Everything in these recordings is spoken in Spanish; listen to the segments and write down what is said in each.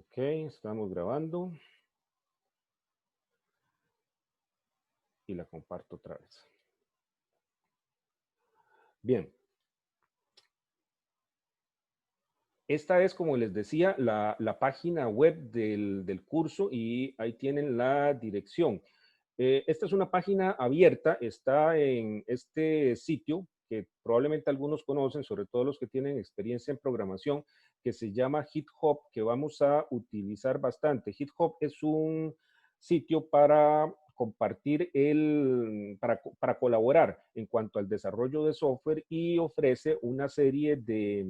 Ok, estamos grabando y la comparto otra vez. Bien. Esta es, como les decía, la página web del curso y ahí tienen la dirección. Esta es una página abierta, está en este sitio que probablemente algunos conocen, sobre todo los que tienen experiencia en programación, que se llama GitHub, que vamos a utilizar bastante. GitHub es un sitio para compartir para colaborar en cuanto al desarrollo de software y ofrece una serie de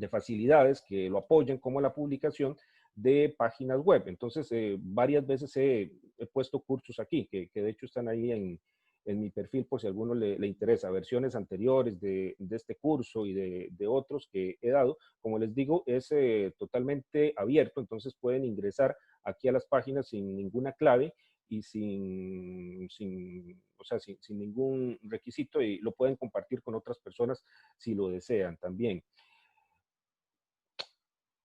facilidades que lo apoyan, como la publicación de páginas web. Entonces, varias veces he puesto cursos aquí, que de hecho están ahí en mi perfil por si a alguno le interesa, versiones anteriores de este curso y de otros que he dado. Como les digo, es totalmente abierto, entonces pueden ingresar aquí a las páginas sin ninguna clave y sin ningún requisito, y lo pueden compartir con otras personas si lo desean también.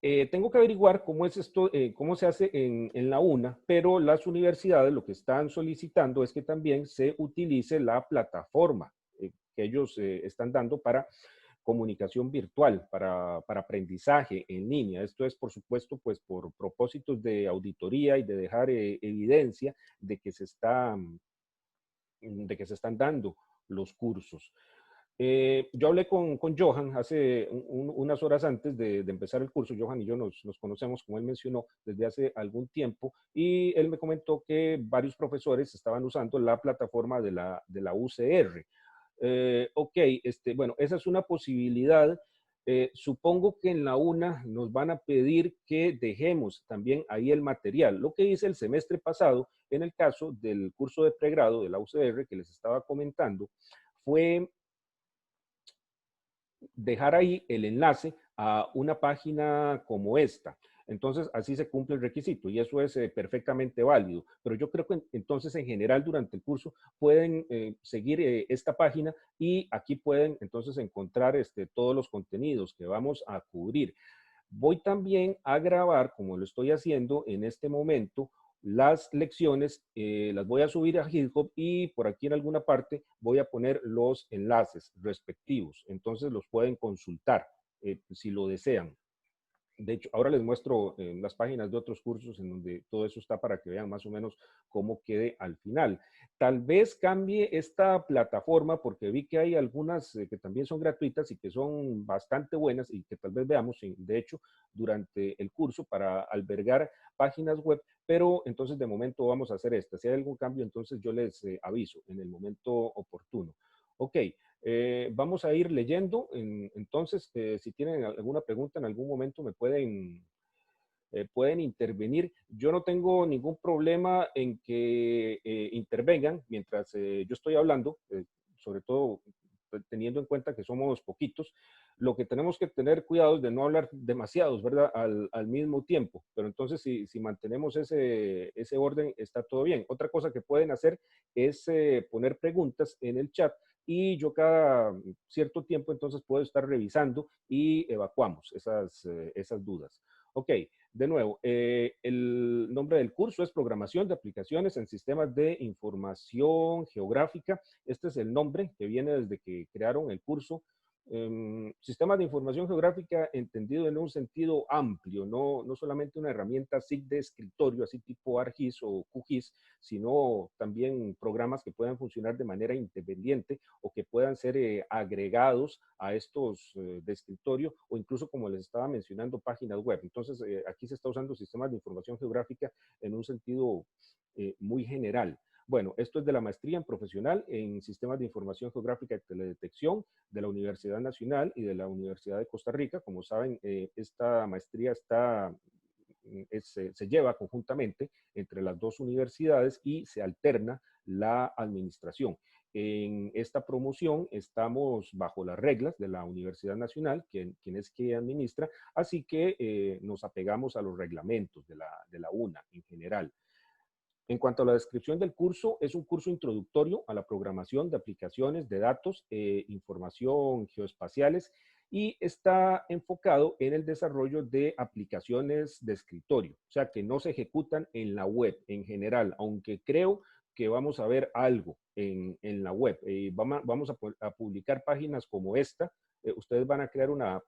Tengo que averiguar cómo es esto, cómo se hace en la UNA, pero las universidades lo que están solicitando es que también se utilice la plataforma que ellos están dando para comunicación virtual, para aprendizaje en línea. Esto es, por supuesto, pues por propósitos de auditoría y de dejar evidencia de que se están dando los cursos. Yo hablé con Johan hace unas horas antes de empezar el curso. Johan y yo nos conocemos, como él mencionó, desde hace algún tiempo, y él me comentó que varios profesores estaban usando la plataforma de la UCR. Ok, bueno, esa es una posibilidad. Supongo que en la UNA nos van a pedir que dejemos también ahí el material. Lo que hice el semestre pasado, en el caso del curso de pregrado de la UCR que les estaba comentando, fue dejar ahí el enlace a una página como esta. Entonces, así se cumple el requisito y eso es perfectamente válido. Pero yo creo que entonces, en general, durante el curso pueden seguir esta página y aquí pueden entonces encontrar todos los contenidos que vamos a cubrir. Voy también a grabar, como lo estoy haciendo en este momento, las lecciones, las voy a subir a GitHub y por aquí en alguna parte voy a poner los enlaces respectivos. Entonces los pueden consultar si lo desean. De hecho, ahora les muestro las páginas de otros cursos en donde todo eso está para que vean más o menos cómo quede al final. Tal vez cambie esta plataforma porque vi que hay algunas que también son gratuitas y que son bastante buenas y que tal vez veamos, de hecho, durante el curso para albergar páginas web, pero entonces de momento vamos a hacer esta. Si hay algún cambio, entonces yo les aviso en el momento oportuno. Ok, vamos a ir leyendo. Entonces, si tienen alguna pregunta en algún momento, pueden intervenir. Yo no tengo ningún problema en que intervengan mientras yo estoy hablando, sobre todo teniendo en cuenta que somos poquitos. Lo que tenemos que tener cuidado es de no hablar demasiados, ¿verdad? Al mismo tiempo. Pero entonces, si mantenemos ese orden, está todo bien. Otra cosa que pueden hacer es poner preguntas en el chat y yo cada cierto tiempo entonces puedo estar revisando y evacuamos esas dudas. Ok, de nuevo, el nombre del curso es Programación de Aplicaciones en Sistemas de Información Geográfica. Este es el nombre que viene desde que crearon el curso. Sistemas de información geográfica entendido en un sentido amplio, no solamente una herramienta SIG de escritorio, así tipo ARGIS o QGIS, sino también programas que puedan funcionar de manera independiente o que puedan ser agregados a estos de escritorio o incluso, como les estaba mencionando, páginas web. Entonces, aquí se está usando sistemas de información geográfica en un sentido muy general. Bueno, esto es de la maestría en profesional en sistemas de información geográfica y teledetección de la Universidad Nacional y de la Universidad de Costa Rica. Como saben, esta maestría se lleva conjuntamente entre las dos universidades y se alterna la administración. En esta promoción estamos bajo las reglas de la Universidad Nacional, quien es que administra, así que nos apegamos a los reglamentos de la UNA en general. En cuanto a la descripción del curso, es un curso introductorio a la programación de aplicaciones de datos, información geoespaciales y está enfocado en el desarrollo de aplicaciones de escritorio, o sea, que no se ejecutan en la web en general, aunque creo que vamos a ver algo en la web. Vamos a publicar páginas como esta. Ustedes van a crear una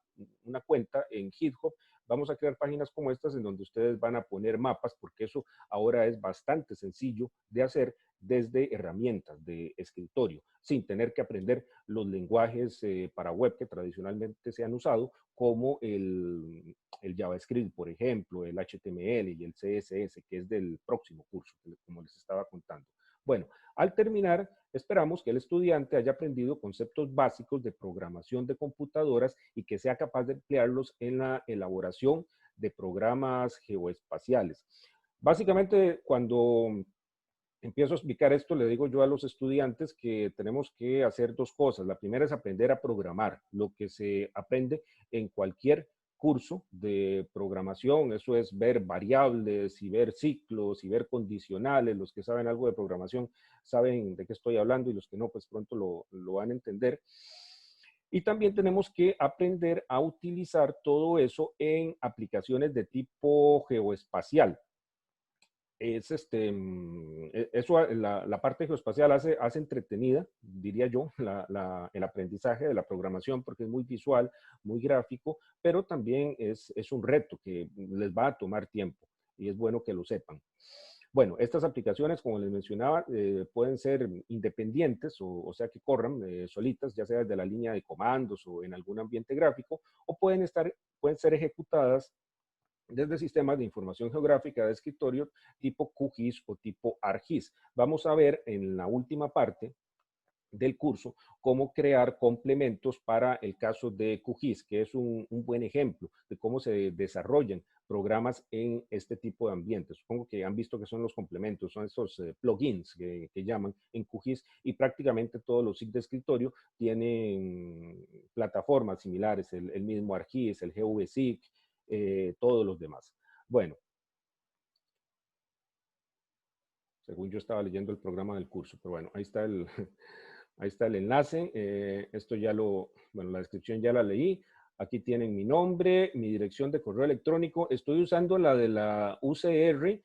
cuenta en GitHub. Vamos a crear páginas como estas en donde ustedes van a poner mapas, porque eso ahora es bastante sencillo de hacer desde herramientas de escritorio, sin tener que aprender los lenguajes para web que tradicionalmente se han usado, como el JavaScript, por ejemplo, el HTML y el CSS, que es del próximo curso, como les estaba contando. Bueno, al terminar, esperamos que el estudiante haya aprendido conceptos básicos de programación de computadoras y que sea capaz de emplearlos en la elaboración de programas geoespaciales. Básicamente, cuando empiezo a explicar esto, le digo yo a los estudiantes que tenemos que hacer dos cosas. La primera es aprender a programar, lo que se aprende en cualquier curso de programación. Eso es ver variables y ver ciclos y ver condicionales. Los que saben algo de programación saben de qué estoy hablando, y los que no, pues pronto lo van a entender. Y también tenemos que aprender a utilizar todo eso en aplicaciones de tipo geoespacial. Eso, la parte geoespacial hace entretenida, diría yo, el aprendizaje de la programación, porque es muy visual, muy gráfico, pero también es un reto que les va a tomar tiempo y es bueno que lo sepan. Bueno, estas aplicaciones, como les mencionaba, pueden ser independientes, o sea que corran solitas, ya sea desde la línea de comandos o en algún ambiente gráfico, o pueden ser ejecutadas desde sistemas de información geográfica de escritorio tipo QGIS o tipo ArcGIS. Vamos a ver en la última parte del curso cómo crear complementos para el caso de QGIS, que es un buen ejemplo de cómo se desarrollan programas en este tipo de ambientes. Supongo que han visto que son los complementos, son estos plugins que llaman en QGIS, y prácticamente todos los SIG de escritorio tienen plataformas similares, el mismo ArcGIS, el GVSIG, todos los demás. Bueno, según yo estaba leyendo el programa del curso, pero bueno, ahí está ahí está el enlace. Esto ya bueno, la descripción ya la leí. Aquí tienen mi nombre, mi dirección de correo electrónico. Estoy usando la de la UCR,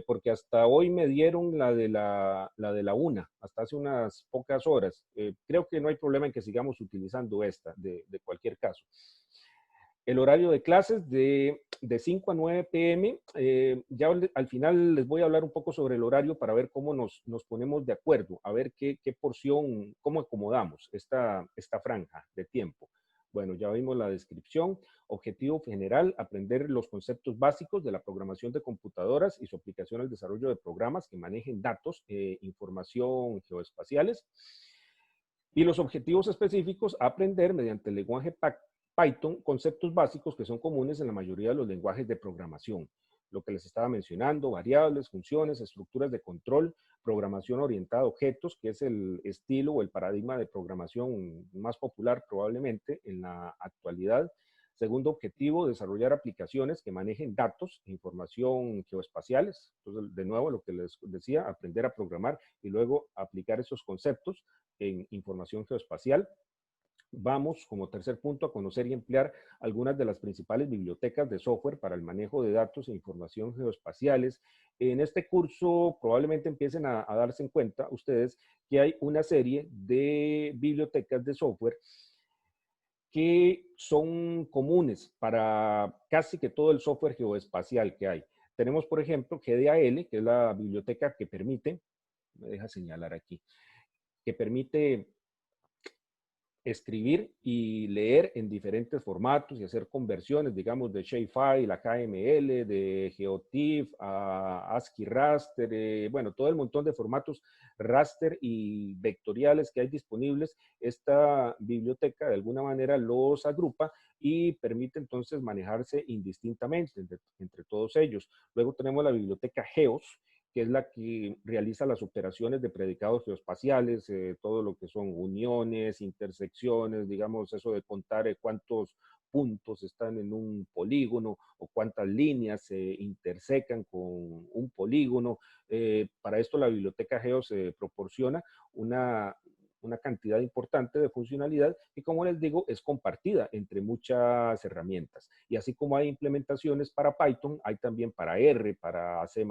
porque hasta hoy me dieron la de la UNA, hasta hace unas pocas horas. Creo que no hay problema en que sigamos utilizando esta, de cualquier caso. El horario de clases de 5 a 9 p.m. Ya al final les voy a hablar un poco sobre el horario para ver cómo nos ponemos de acuerdo, a ver qué porción, cómo acomodamos esta franja de tiempo. Bueno, ya vimos la descripción. Objetivo general: aprender los conceptos básicos de la programación de computadoras y su aplicación al desarrollo de programas que manejen datos, información geoespaciales. Y los objetivos específicos: aprender mediante el lenguaje Python conceptos básicos que son comunes en la mayoría de los lenguajes de programación. Lo que les estaba mencionando: variables, funciones, estructuras de control, programación orientada a objetos, que es el estilo o el paradigma de programación más popular probablemente en la actualidad. Segundo objetivo: desarrollar aplicaciones que manejen datos e información geoespaciales. Entonces, de nuevo, lo que les decía, aprender a programar y luego aplicar esos conceptos en información geoespacial. Vamos, como tercer punto, a conocer y emplear algunas de las principales bibliotecas de software para el manejo de datos e información geoespaciales. En este curso probablemente empiecen a darse en cuenta ustedes que hay una serie de bibliotecas de software que son comunes para casi que todo el software geoespacial que hay. Tenemos, por ejemplo, GDAL, que es la biblioteca que permite, me deja señalar aquí, que permite escribir y leer en diferentes formatos y hacer conversiones, digamos, de shapefile a KML, de GeoTIFF a ASCII raster, bueno, todo el montón de formatos raster y vectoriales que hay disponibles. Esta biblioteca de alguna manera los agrupa y permite entonces manejarse indistintamente entre todos ellos. Luego tenemos la biblioteca GEOS, que es la que realiza las operaciones de predicados geoespaciales, todo lo que son uniones, intersecciones, digamos, eso de contar cuántos puntos están en un polígono o cuántas líneas se intersecan con un polígono. Para esto la biblioteca GEOS proporciona una una cantidad importante de funcionalidad y, como les digo, es compartida entre muchas herramientas. Y así como hay implementaciones para Python, hay también para R, para C++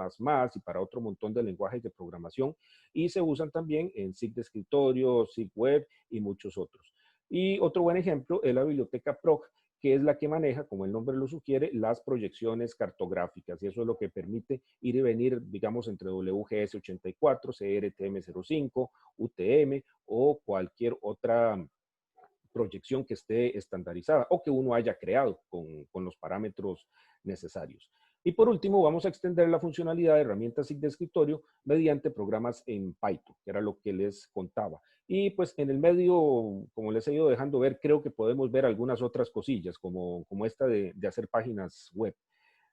y para otro montón de lenguajes de programación, y se usan también en SIG de escritorio, SIG web y muchos otros. Y otro buen ejemplo es la biblioteca PROC, que es la que maneja, como el nombre lo sugiere, las proyecciones cartográficas. Y eso es lo que permite ir y venir, digamos, entre WGS84, CRTM05, UTM o cualquier otra proyección que esté estandarizada o que uno haya creado con los parámetros necesarios. Y por último, vamos a extender la funcionalidad de herramientas SIG de escritorio mediante programas en Python, que era lo que les contaba. Y pues en el medio, como les he ido dejando ver, creo que podemos ver algunas otras cosillas, como esta de hacer páginas web.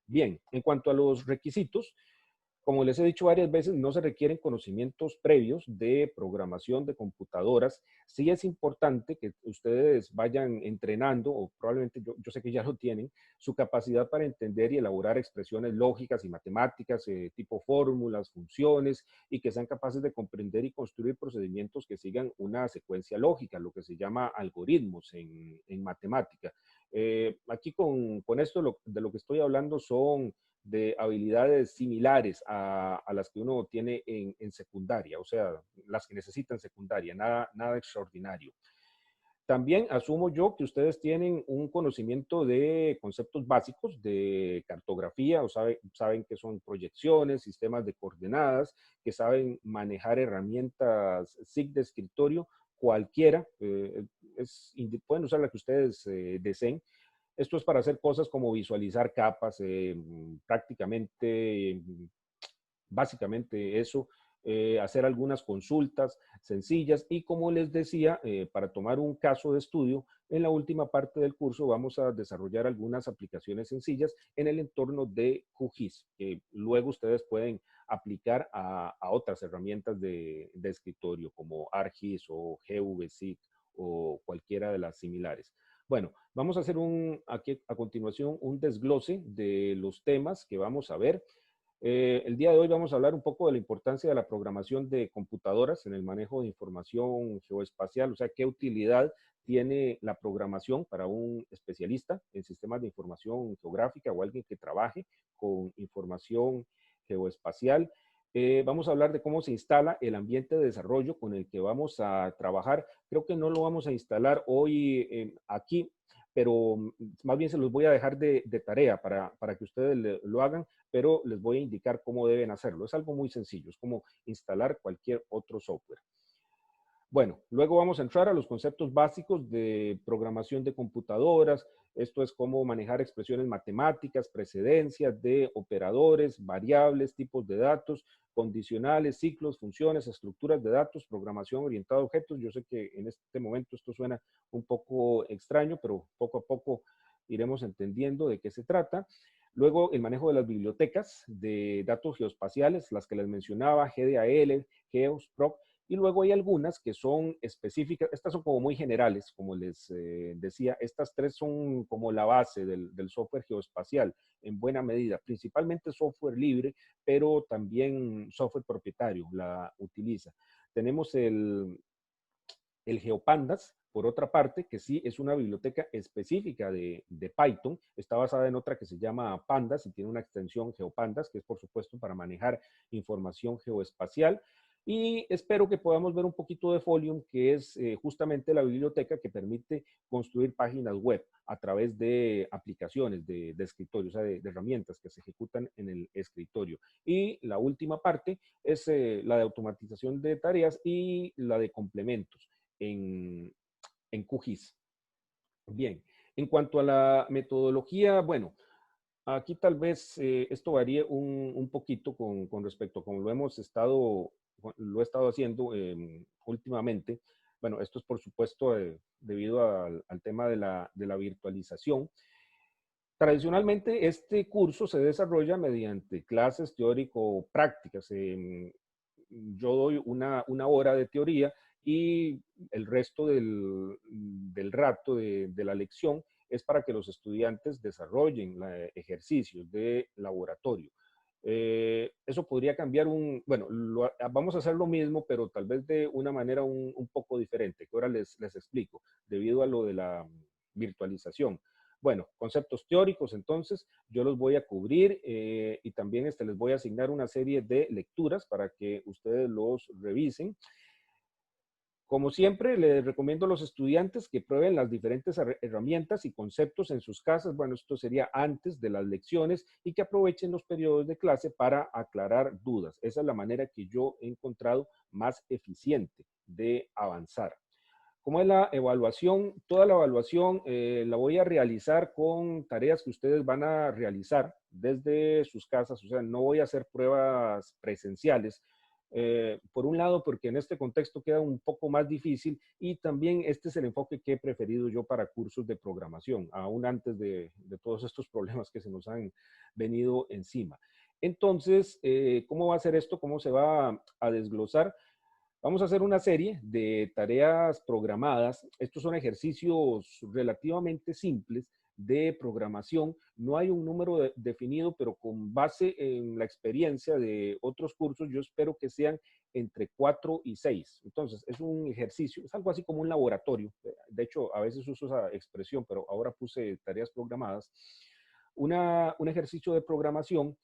Bien, en cuanto a los requisitos, como les he dicho varias veces, no se requieren conocimientos previos de programación de computadoras. Sí es importante que ustedes vayan entrenando, o probablemente yo sé que ya lo tienen, su capacidad para entender y elaborar expresiones lógicas y matemáticas, tipo fórmulas, funciones, y que sean capaces de comprender y construir procedimientos que sigan una secuencia lógica, lo que se llama algoritmos en matemática. Aquí con esto de lo que estoy hablando son de habilidades similares a las que uno tiene en secundaria, o sea, las que necesitan secundaria, nada extraordinario. También asumo yo que ustedes tienen un conocimiento de conceptos básicos de cartografía, o saben que son proyecciones, sistemas de coordenadas, que saben manejar herramientas SIG de escritorio, cualquiera, pueden usar la que ustedes deseen. Esto es para hacer cosas como visualizar capas, prácticamente, básicamente eso, hacer algunas consultas sencillas y, como les decía, para tomar un caso de estudio, en la última parte del curso vamos a desarrollar algunas aplicaciones sencillas en el entorno de QGIS, que luego ustedes pueden aplicar a otras herramientas de escritorio como ArcGIS o GVSIG o cualquiera de las similares. Bueno, vamos a hacer aquí a continuación un desglose de los temas que vamos a ver. El día de hoy vamos a hablar un poco de la importancia de la programación de computadoras en el manejo de información geoespacial, o sea, qué utilidad tiene la programación para un especialista en sistemas de información geográfica o alguien que trabaje con información geoespacial. Vamos a hablar de cómo se instala el ambiente de desarrollo con el que vamos a trabajar. Creo que no lo vamos a instalar hoy aquí, pero más bien se los voy a dejar de tarea para que ustedes lo hagan, pero les voy a indicar cómo deben hacerlo. Es algo muy sencillo, es como instalar cualquier otro software. Bueno, luego vamos a entrar a los conceptos básicos de programación de computadoras. Esto es cómo manejar expresiones matemáticas, precedencias de operadores, variables, tipos de datos, condicionales, ciclos, funciones, estructuras de datos, programación orientada a objetos. Yo sé que en este momento esto suena un poco extraño, pero poco a poco iremos entendiendo de qué se trata. Luego, el manejo de las bibliotecas de datos geoespaciales, las que les mencionaba, GDAL, GEOS, PROC. Y luego hay algunas que son específicas, estas son como muy generales, como les decía, estas tres son como la base del software geoespacial, en buena medida, principalmente software libre, pero también software propietario la utiliza. Tenemos el GeoPandas, por otra parte, que sí es una biblioteca específica de Python, está basada en otra que se llama Pandas y tiene una extensión GeoPandas, que es por supuesto para manejar información geoespacial. Y espero que podamos ver un poquito de Folium, que es justamente la biblioteca que permite construir páginas web a través de aplicaciones de escritorio, o sea, de herramientas que se ejecutan en el escritorio. Y la última parte es la de automatización de tareas y la de complementos en QGIS. Bien, en cuanto a la metodología, bueno, aquí tal vez esto varíe un poquito con respecto a cómo lo he estado haciendo últimamente. Bueno, esto es por supuesto debido al tema de la virtualización. Tradicionalmente, este curso se desarrolla mediante clases teórico-prácticas. Yo doy una hora de teoría y el resto del rato de la lección es para que los estudiantes desarrollen ejercicios de laboratorio. Eso podría cambiar bueno, vamos a hacer lo mismo, pero tal vez de una manera un poco diferente, que ahora les explico, debido a lo de la virtualización. Bueno, conceptos teóricos, entonces, yo los voy a cubrir y también les voy a asignar una serie de lecturas para que ustedes los revisen. Como siempre, les recomiendo a los estudiantes que prueben las diferentes herramientas y conceptos en sus casas. Bueno, esto sería antes de las lecciones y que aprovechen los periodos de clase para aclarar dudas. Esa es la manera que yo he encontrado más eficiente de avanzar. ¿Cómo es la evaluación? Toda la evaluación la voy a realizar con tareas que ustedes van a realizar desde sus casas. O sea, no voy a hacer pruebas presenciales. Por un lado, porque en este contexto queda un poco más difícil y también este es el enfoque que he preferido yo para cursos de programación, aún antes de todos estos problemas que se nos han venido encima. Entonces, ¿cómo va a ser esto? ¿Cómo se va a desglosar? Vamos a hacer una serie de tareas programadas. Estos son ejercicios relativamente simples de programación. No hay un número definido, pero con base en la experiencia de otros cursos, yo espero que sean entre 4 y 6. Entonces, es un ejercicio, es algo así como un laboratorio. De hecho, a veces uso esa expresión, pero ahora puse tareas programadas. Un ejercicio de programación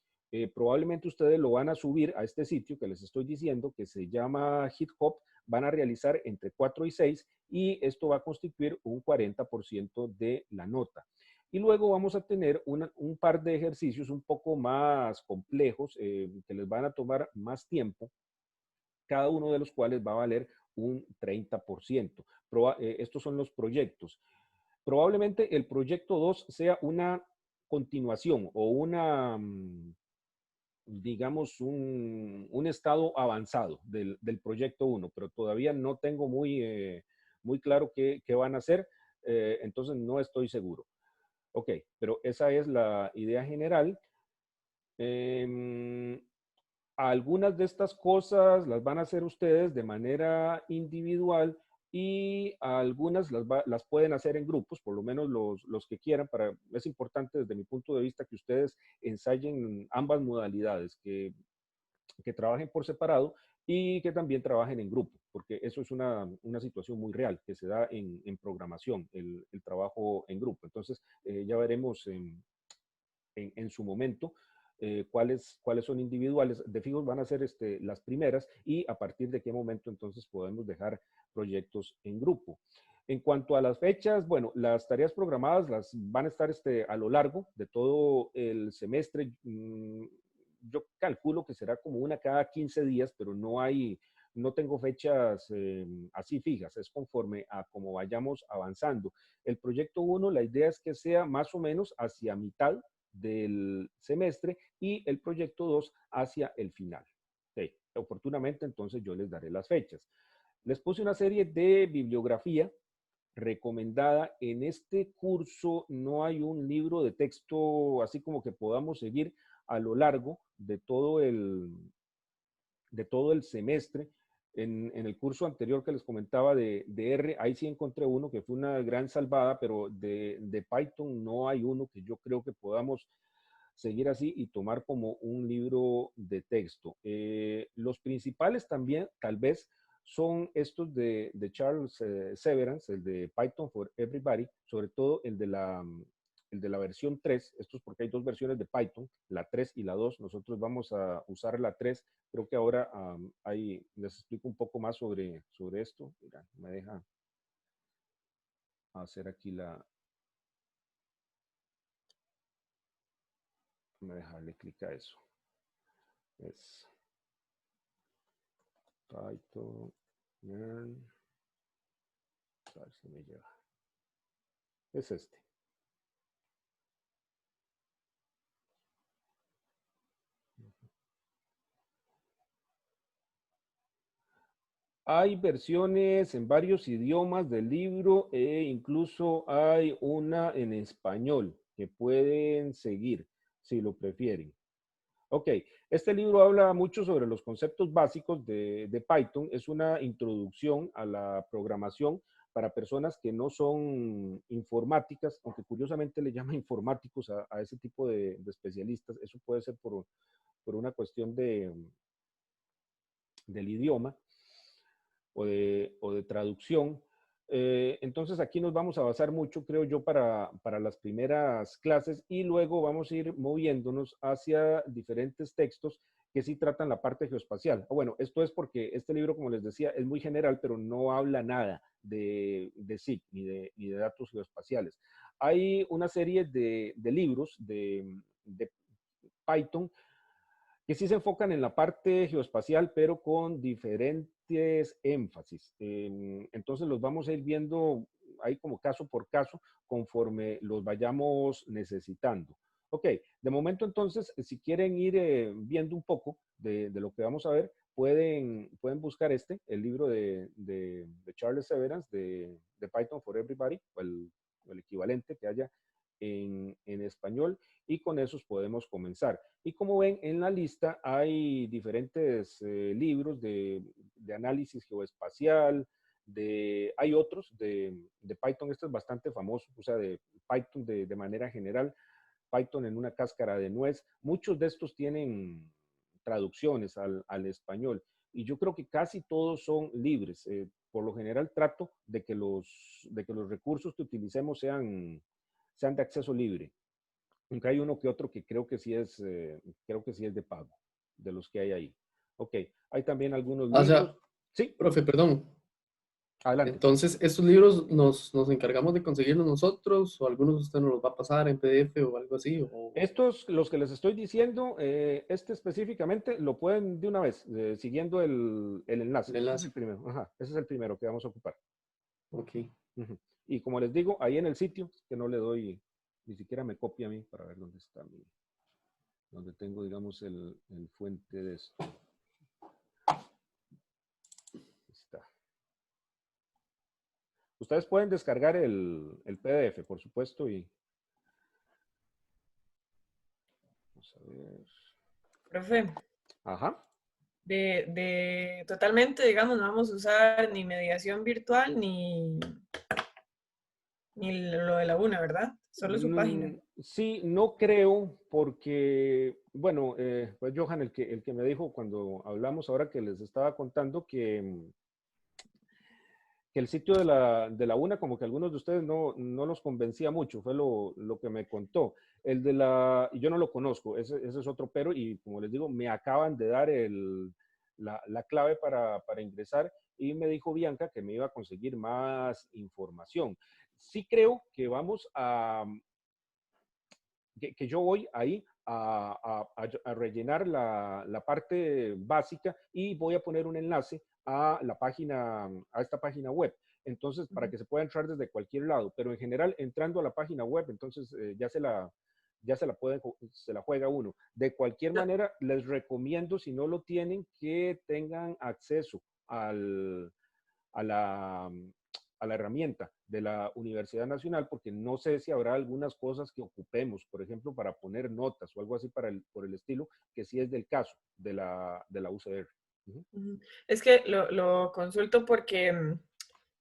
probablemente ustedes lo van a subir a este sitio que les estoy diciendo, que se llama GitHub. Van a realizar entre 4 y 6 y esto va a constituir un 40% de la nota. Y luego vamos a tener un par de ejercicios un poco más complejos que les van a tomar más tiempo, cada uno de los cuales va a valer un 30%. Estos son los proyectos. Probablemente el proyecto 2 sea una continuación o digamos, un estado avanzado del proyecto 1, pero todavía no tengo muy claro qué van a hacer, entonces no estoy seguro. Ok, pero esa es la idea general. Eh, Algunas de estas cosas las van a hacer ustedes de manera individual y algunas las pueden hacer en grupos, por lo menos los que quieran. Es importante desde mi punto de vista que ustedes ensayen ambas modalidades, que trabajen por separado y que también trabajen en grupo, porque eso es una situación muy real que se da en programación, el trabajo en grupo. Entonces, ya veremos en su momento cuáles son individuales. De fijo van a ser las primeras y a partir de qué momento entonces podemos dejar proyectos en grupo. En cuanto a las fechas, bueno, las tareas programadas las van a estar a lo largo de todo el semestre. Yo calculo que será como una cada 15 días, pero no tengo fechas así fijas, es conforme a cómo vayamos avanzando. El proyecto 1, la idea es que sea más o menos hacia mitad del semestre y el proyecto 2 hacia el final. Okay. Oportunamente, entonces yo les daré las fechas. Les puse una serie de bibliografía recomendada. En este curso no hay un libro de texto así como que podamos seguir a lo largo de todo el semestre. En el curso anterior que les comentaba de R, ahí sí encontré uno que fue una gran salvada, pero de Python no hay uno que yo creo que podamos seguir así y tomar como un libro de texto. Los principales también, tal vez, son estos de Charles Severance, el de Python for Everybody, sobre todo el de la versión 3, esto es porque hay dos versiones de Python, la 3 y la 2, nosotros vamos a usar la 3, creo que ahora les explico un poco más sobre esto. Mira, me deja hacer aquí me deja darle clic a eso. Es Python, learn, a ver si me llega. Es este. Hay versiones en varios idiomas del libro e incluso hay una en español que pueden seguir si lo prefieren. Ok, este libro habla mucho sobre los conceptos básicos de Python. Es una introducción a la programación para personas que no son informáticas, aunque curiosamente le llaman informáticos a ese tipo de especialistas. Eso puede ser por una cuestión del idioma o de traducción. Entonces aquí nos vamos a basar mucho, creo yo, para las primeras clases y luego vamos a ir moviéndonos hacia diferentes textos que sí tratan la parte geoespacial. Bueno, esto es porque este libro, como les decía, es muy general, pero no habla nada de SIG ni de datos geoespaciales. Hay una serie de libros de Python que sí se enfocan en la parte geoespacial, pero con diferentes énfasis. Entonces los vamos a ir viendo ahí como caso por caso conforme los vayamos necesitando. Ok, de momento entonces, si quieren ir viendo un poco de lo que vamos a ver, pueden buscar el libro de Charles Severance, de Python for Everybody, o el equivalente que haya en español, y con esos podemos comenzar. Y como ven, en la lista hay diferentes libros de análisis geoespacial, hay otros de Python. Este es bastante famoso, o sea, de Python de manera general, Python en una cáscara de nuez. Muchos de estos tienen traducciones al español y yo creo que casi todos son libres. Por lo general trato de que los recursos que utilicemos sean de acceso libre. Aunque hay uno que otro que creo que sí es de pago, de los que hay ahí. Ok, hay también algunos O libros. sea, Sí, profe, perdón. adelante. Entonces, ¿estos libros nos encargamos de conseguirlos nosotros o algunos de ustedes nos los va a pasar en PDF o algo así? Estos, los que les estoy diciendo, este específicamente, lo pueden de una vez, siguiendo el enlace. El Ese es el enlace. primero. Ajá, ese es el primero que vamos a ocupar. Ok. Ujú. Y como les digo, ahí en el sitio, que no le doy, ni siquiera me copia a mí para ver dónde está donde tengo, digamos, el fuente de esto. Está. Ustedes pueden descargar el PDF, por supuesto, y vamos a ver. Profe, Ajá. totalmente, digamos, no vamos a usar ni mediación virtual ni lo de la UNA, ¿verdad? Solo su página. Sí, no creo, porque, bueno, pues Johan, el que me dijo cuando hablamos ahora que les estaba contando que el sitio de la UNA, como que algunos de ustedes no los convencía mucho, fue lo que me contó. Y yo no lo conozco, ese es otro pero, y como les digo, me acaban de dar la clave para ingresar, y me dijo Bianca que me iba a conseguir más información. Sí creo que que yo voy ahí a rellenar la parte básica y voy a poner un enlace a esta página web. Entonces, para que se pueda entrar desde cualquier lado, pero en general, entrando a la página web, entonces ya se la juega uno. De cualquier manera, les recomiendo, si no lo tienen, que tengan acceso a la, a la herramienta de la Universidad Nacional, porque no sé si habrá algunas cosas que ocupemos, por ejemplo, para poner notas o algo así por el estilo, que sí es del caso de la UCR. Ujú. Es que lo consulto porque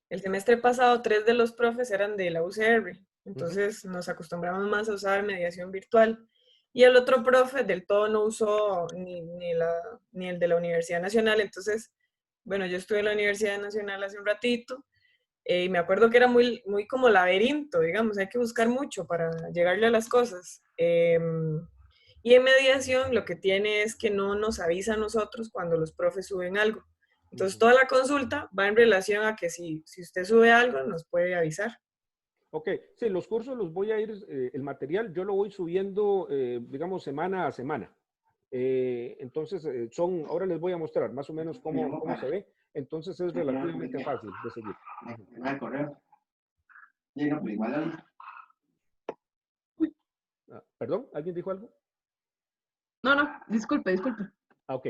el semestre pasado 3 de los profes eran de la UCR, Ujú. entonces nos acostumbramos más a usar mediación virtual. Y el otro profe del todo no usó ni el de la Universidad Nacional, entonces, bueno, yo estuve en la Universidad Nacional hace un ratito y me acuerdo que era muy, muy como laberinto, digamos, hay que buscar mucho para llegarle a las cosas. Y en mediación lo que tiene es que no nos avisa a nosotros cuando los profes suben algo. Entonces, Ujú. toda la consulta va en relación a que si usted sube algo, nos puede avisar. Ok, sí, los cursos los voy a ir, el material yo lo voy subiendo, digamos, semana a semana. Entonces, ahora les voy a mostrar más o menos cómo se ve. Entonces es relativamente fácil de seguir. Ujú. ¿Perdón? ¿Alguien dijo algo? No, no, disculpe, disculpe. Ah, ok.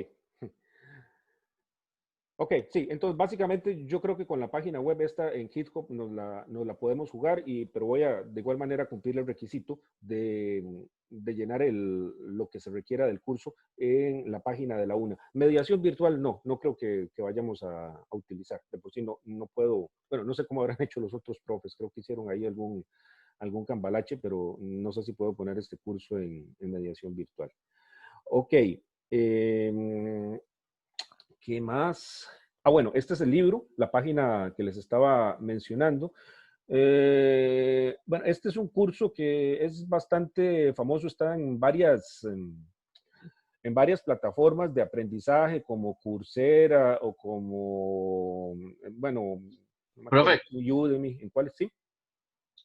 Ok, sí, entonces básicamente yo creo que con la página web esta en GitHub nos la podemos jugar, pero voy a de igual manera cumplir el requisito de llenar lo que se requiera del curso en la página de la UNA. Mediación virtual no creo que vayamos a utilizar, de por sí no puedo, bueno, no sé cómo habrán hecho los otros profes, creo que hicieron ahí algún cambalache, pero no sé si puedo poner este curso en mediación virtual. Ok, ¿qué más? Ah, bueno, este es el libro, la página que les estaba mencionando. Bueno, este es un curso que es bastante famoso, está en varias plataformas de aprendizaje como Coursera o como, bueno, no me acuerdo, Profe, Udemy, ¿en cuáles? Sí.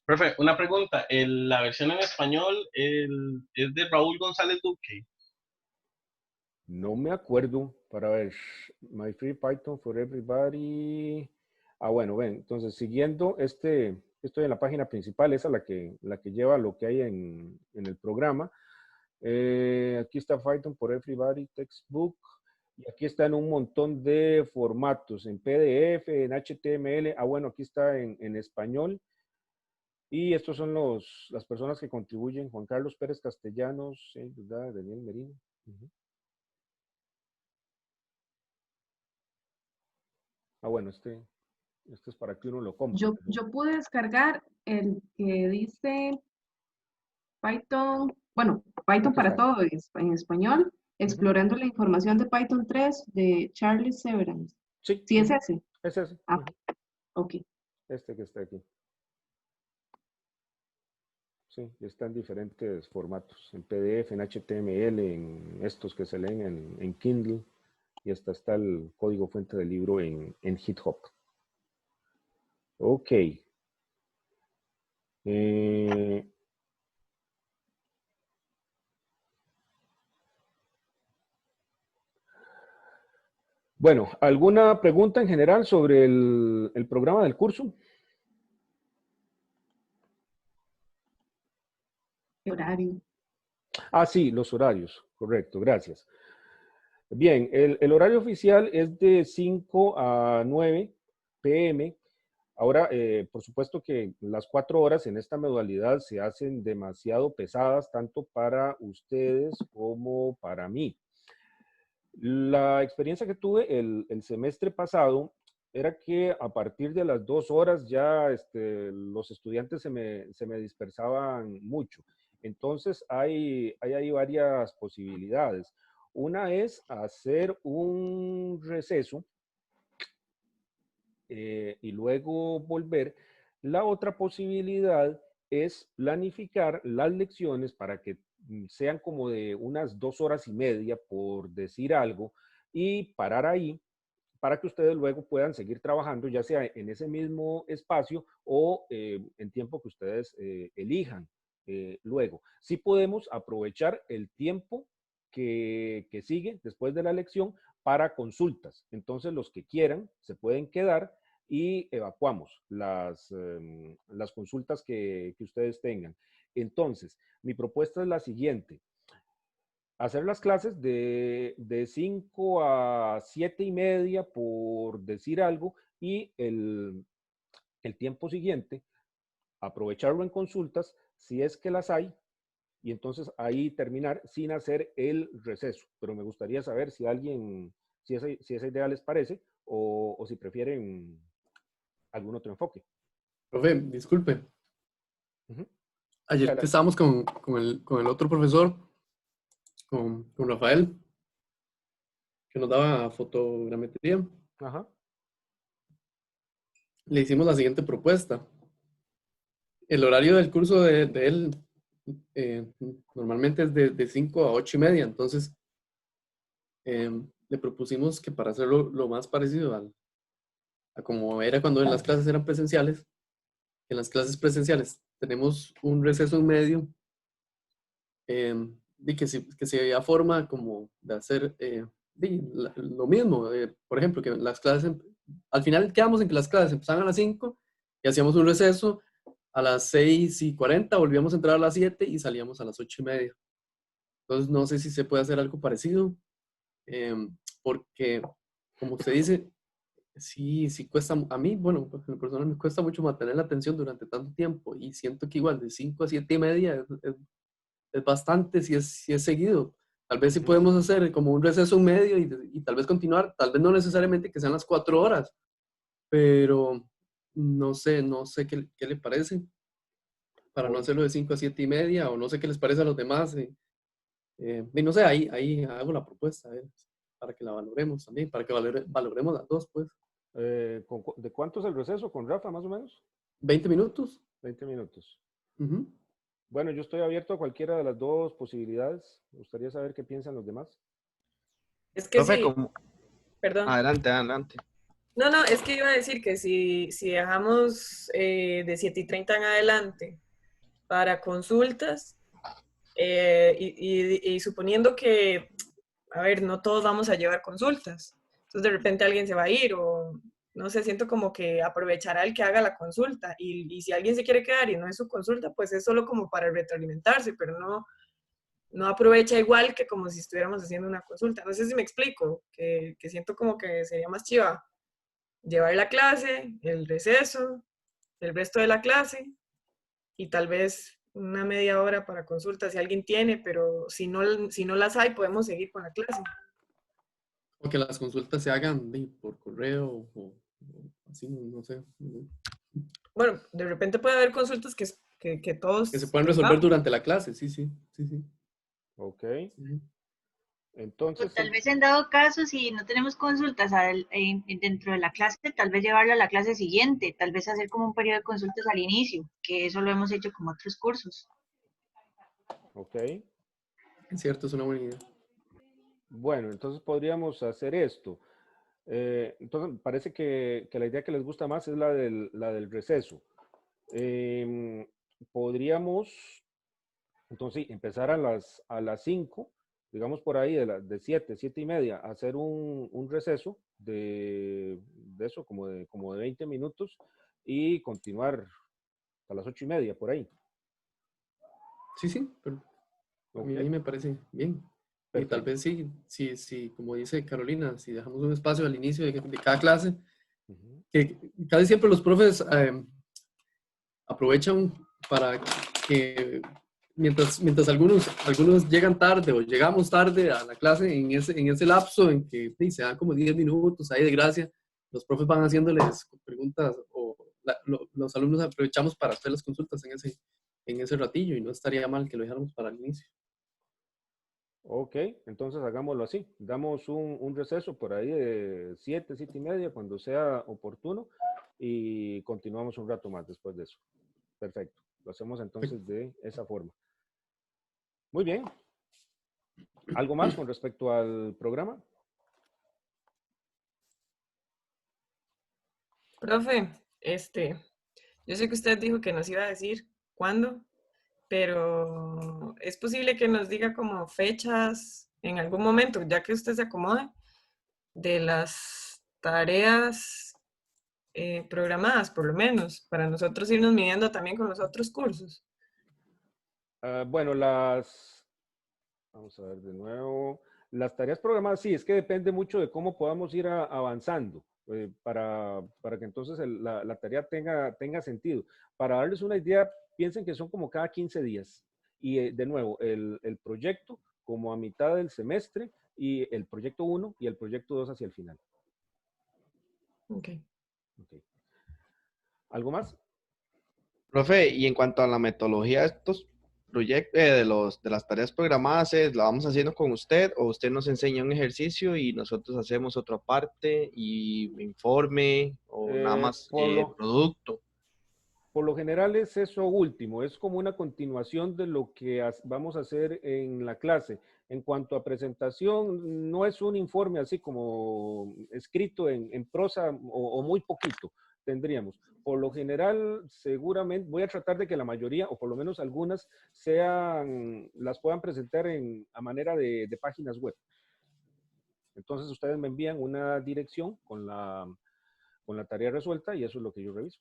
profe, una pregunta. La versión en español es de Raúl González Duque. No me acuerdo, para ver, My Free Python for Everybody. Ah, bueno, ven, entonces siguiendo estoy en la página principal, esa es la que lleva lo que hay en el programa. Aquí está Python for Everybody Textbook, y aquí están un montón de formatos, en PDF, en HTML, ah, bueno, aquí está en español, y estos son las personas que contribuyen: Juan Carlos Pérez Castellanos, Daniel Merino. Ujú. Ah, bueno, este es para que uno lo compre. Yo pude descargar el que dice Python, bueno, Python Aquí para está. todo en español, Ujú. explorando la información de Python 3 de Charles Severance. Sí, ¿Sí es ujú, ese? es ese. Ah, Ujú. ok. Este que está aquí. Sí, y está en diferentes formatos, en PDF, en HTML, en estos que se leen en Kindle, y hasta está el código fuente del libro en GitHub. Ok. Eh, bueno, ¿alguna pregunta en general sobre el programa del curso? ¿Qué horario? Ah, sí, los horarios, correcto, gracias. Bien, el horario oficial es de 5 a 9 p.m. Ahora, por supuesto que las 4 horas en esta modalidad se hacen demasiado pesadas, tanto para ustedes como para mí. La experiencia que tuve el semestre pasado era que a partir de las 2 horas ya los estudiantes se me dispersaban mucho. Entonces, hay varias posibilidades. Una es hacer un receso y luego volver. La otra posibilidad es planificar las lecciones para que sean como de unas 2 horas y media, por decir algo, y parar ahí para que ustedes luego puedan seguir trabajando, ya sea en ese mismo espacio o en tiempo que ustedes elijan luego. Sí podemos aprovechar el tiempo que sigue después de la lección para consultas. Entonces, los que quieran se pueden quedar y evacuamos las consultas que ustedes tengan. Entonces, mi propuesta es la siguiente: hacer las clases de 5 a 7:30, por decir algo, y el tiempo siguiente aprovecharlo en consultas, si es que las hay, y entonces ahí terminar sin hacer el receso. Pero me gustaría saber si esa idea les parece, o si prefieren algún otro enfoque. Profe, disculpe. Ujú. Sí, Ayer que adelante. estábamos con el otro profesor, con Rafael, que nos daba fotogrametría, Ajá. le hicimos la siguiente propuesta. El horario del curso de él eh, normalmente es de 5 a 8:30, entonces le propusimos que para hacerlo lo más parecido a como era cuando en las clases eran presenciales, en las clases presenciales tenemos un receso en medio, y que se había forma como de hacer lo mismo. Por ejemplo, que las clases, al final quedamos en que las clases empezaban a las 5 y hacíamos un receso, a las 6:40 volvíamos a entrar a las 7 y salíamos a las 8:30. Entonces, no sé si se puede hacer algo parecido, porque, como usted dice, Sí, sí cuesta, a mí, bueno, pues, en lo personal me cuesta mucho mantener la atención durante tanto tiempo y siento que igual de 5 a 7 y media es bastante si es seguido. Tal vez sí Ujú. podemos hacer como un receso medio y tal vez continuar, tal vez no necesariamente que sean las 4 horas, pero no sé qué le parece para no O- hacerlo de 5 a 7 y media o no sé qué les parece a los demás. Y no sé, ahí hago la propuesta, para que la valoremos también, para que valoremos las dos, pues. ¿De cuánto es el receso con Rafa, más o menos? 20 minutos. 20 minutos. Ujú. Bueno, yo estoy abierto a cualquiera de las dos posibilidades. Me gustaría saber qué piensan los demás. Es que Profe, sí, perdón. adelante, adelante. No, no, es que iba a decir que si dejamos de 7:30 en adelante para consultas, y suponiendo que, a ver, no todos vamos a llevar consultas, entonces de repente alguien se va a ir o no sé, siento como que aprovechará el que haga la consulta y si alguien se quiere quedar y no es su consulta, pues es solo como para retroalimentarse, pero no aprovecha igual que como si estuviéramos haciendo una consulta. No sé si me explico, que siento como que sería más chiva llevar la clase, el receso, el resto de la clase y tal vez una media hora para consulta si alguien tiene, pero si no las hay, podemos seguir con la clase. O que las consultas se hagan por correo o así, no sé. Bueno, de repente puede haber consultas que Que se todos puedan resolver tengamos. durante la clase, sí, sí, sí, sí. Ok. Ujú. O Entonces, tal vez en dado caso, si no tenemos consultas dentro de la clase, tal vez llevarlo a la clase siguiente, tal vez hacer como un periodo de consultas al inicio, que eso lo hemos hecho con otros cursos. ok. Es cierto, es una buena idea. Bueno, entonces podríamos hacer esto. Entonces, parece que la idea que les gusta más es la del receso. Em, Podríamos, entonces, sí, empezar a las 5, digamos por ahí, de 7, 7 y media, hacer un receso de eso, como de 20 minutos y continuar a las 8 y media, por ahí. Sí, sí, pero a Ok, mí me parece bien. Y tal perfecto. vez sí, como dice Carolina, si dejamos un espacio al inicio de cada clase, Ujú. que casi siempre los profes aprovechan para que mientras algunos llegan tarde o llegamos tarde a la clase, en ese lapso en que sí, se dan como 10 minutos ahí de gracia, los profes van haciéndoles preguntas o los alumnos aprovechamos para hacer las consultas en ese ratillo y no estaría mal que lo dejáramos para el inicio. Ok, entonces hagámoslo así. Damos un receso por ahí de 7, 7 y media, cuando sea oportuno, y continuamos un rato más después de eso. Perfecto. Lo hacemos entonces de esa forma. Muy bien. ¿Algo más con respecto al programa? Profe, yo sé que usted dijo que nos iba a decir cuándo, pero es posible que nos diga como fechas en algún momento, ya que usted se acomode, de las tareas programadas, por lo menos, para nosotros irnos midiendo también con los otros cursos. Bueno, vamos a ver de nuevo. Las tareas programadas, sí, es que depende mucho de cómo podamos ir avanzando, para que entonces la tarea tenga sentido. Para darles una idea, piensen que son como cada 15 días. Y de nuevo, el proyecto como a mitad del semestre y el proyecto 1 y el proyecto 2 hacia el final. Ok. Ok. ¿Algo más? Profe, y en cuanto a la metodología de estos proyectos, de las tareas programadas, ¿la vamos haciendo con usted o usted nos enseña un ejercicio y nosotros hacemos otra parte y informe o nada Eh, más por lo, producto? Por lo general es eso último, es como una continuación de lo que vamos a hacer en la clase. En cuanto a presentación, no es un informe así como escrito en prosa o muy poquito tendríamos. Por lo general, seguramente voy a tratar de que la mayoría, o por lo menos algunas, las puedan presentar a manera de páginas web. Entonces ustedes me envían una dirección con la tarea resuelta y eso es lo que yo reviso.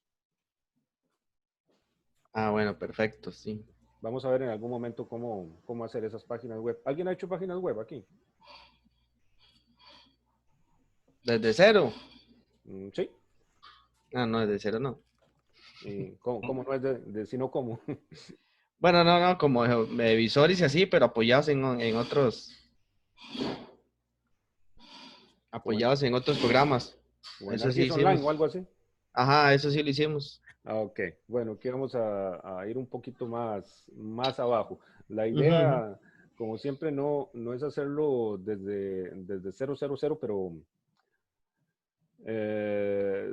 Ah, bueno, perfecto, sí. Vamos a ver en algún momento cómo hacer esas páginas web. ¿Alguien ha hecho páginas web aquí? Desde cero. Sí. Ah, no, de cero no. ¿Cómo no es de sino cómo? Bueno, no, como de visores y así, pero Como apoyados en otros programas. en Eso sí ArcGIS Online o hicimos. algo así. Ajá, eso sí lo hicimos. Ah, ok, bueno, aquí vamos a ir un poquito más abajo. La Ujú, ujú. idea, como siempre, no es hacerlo desde 000, pero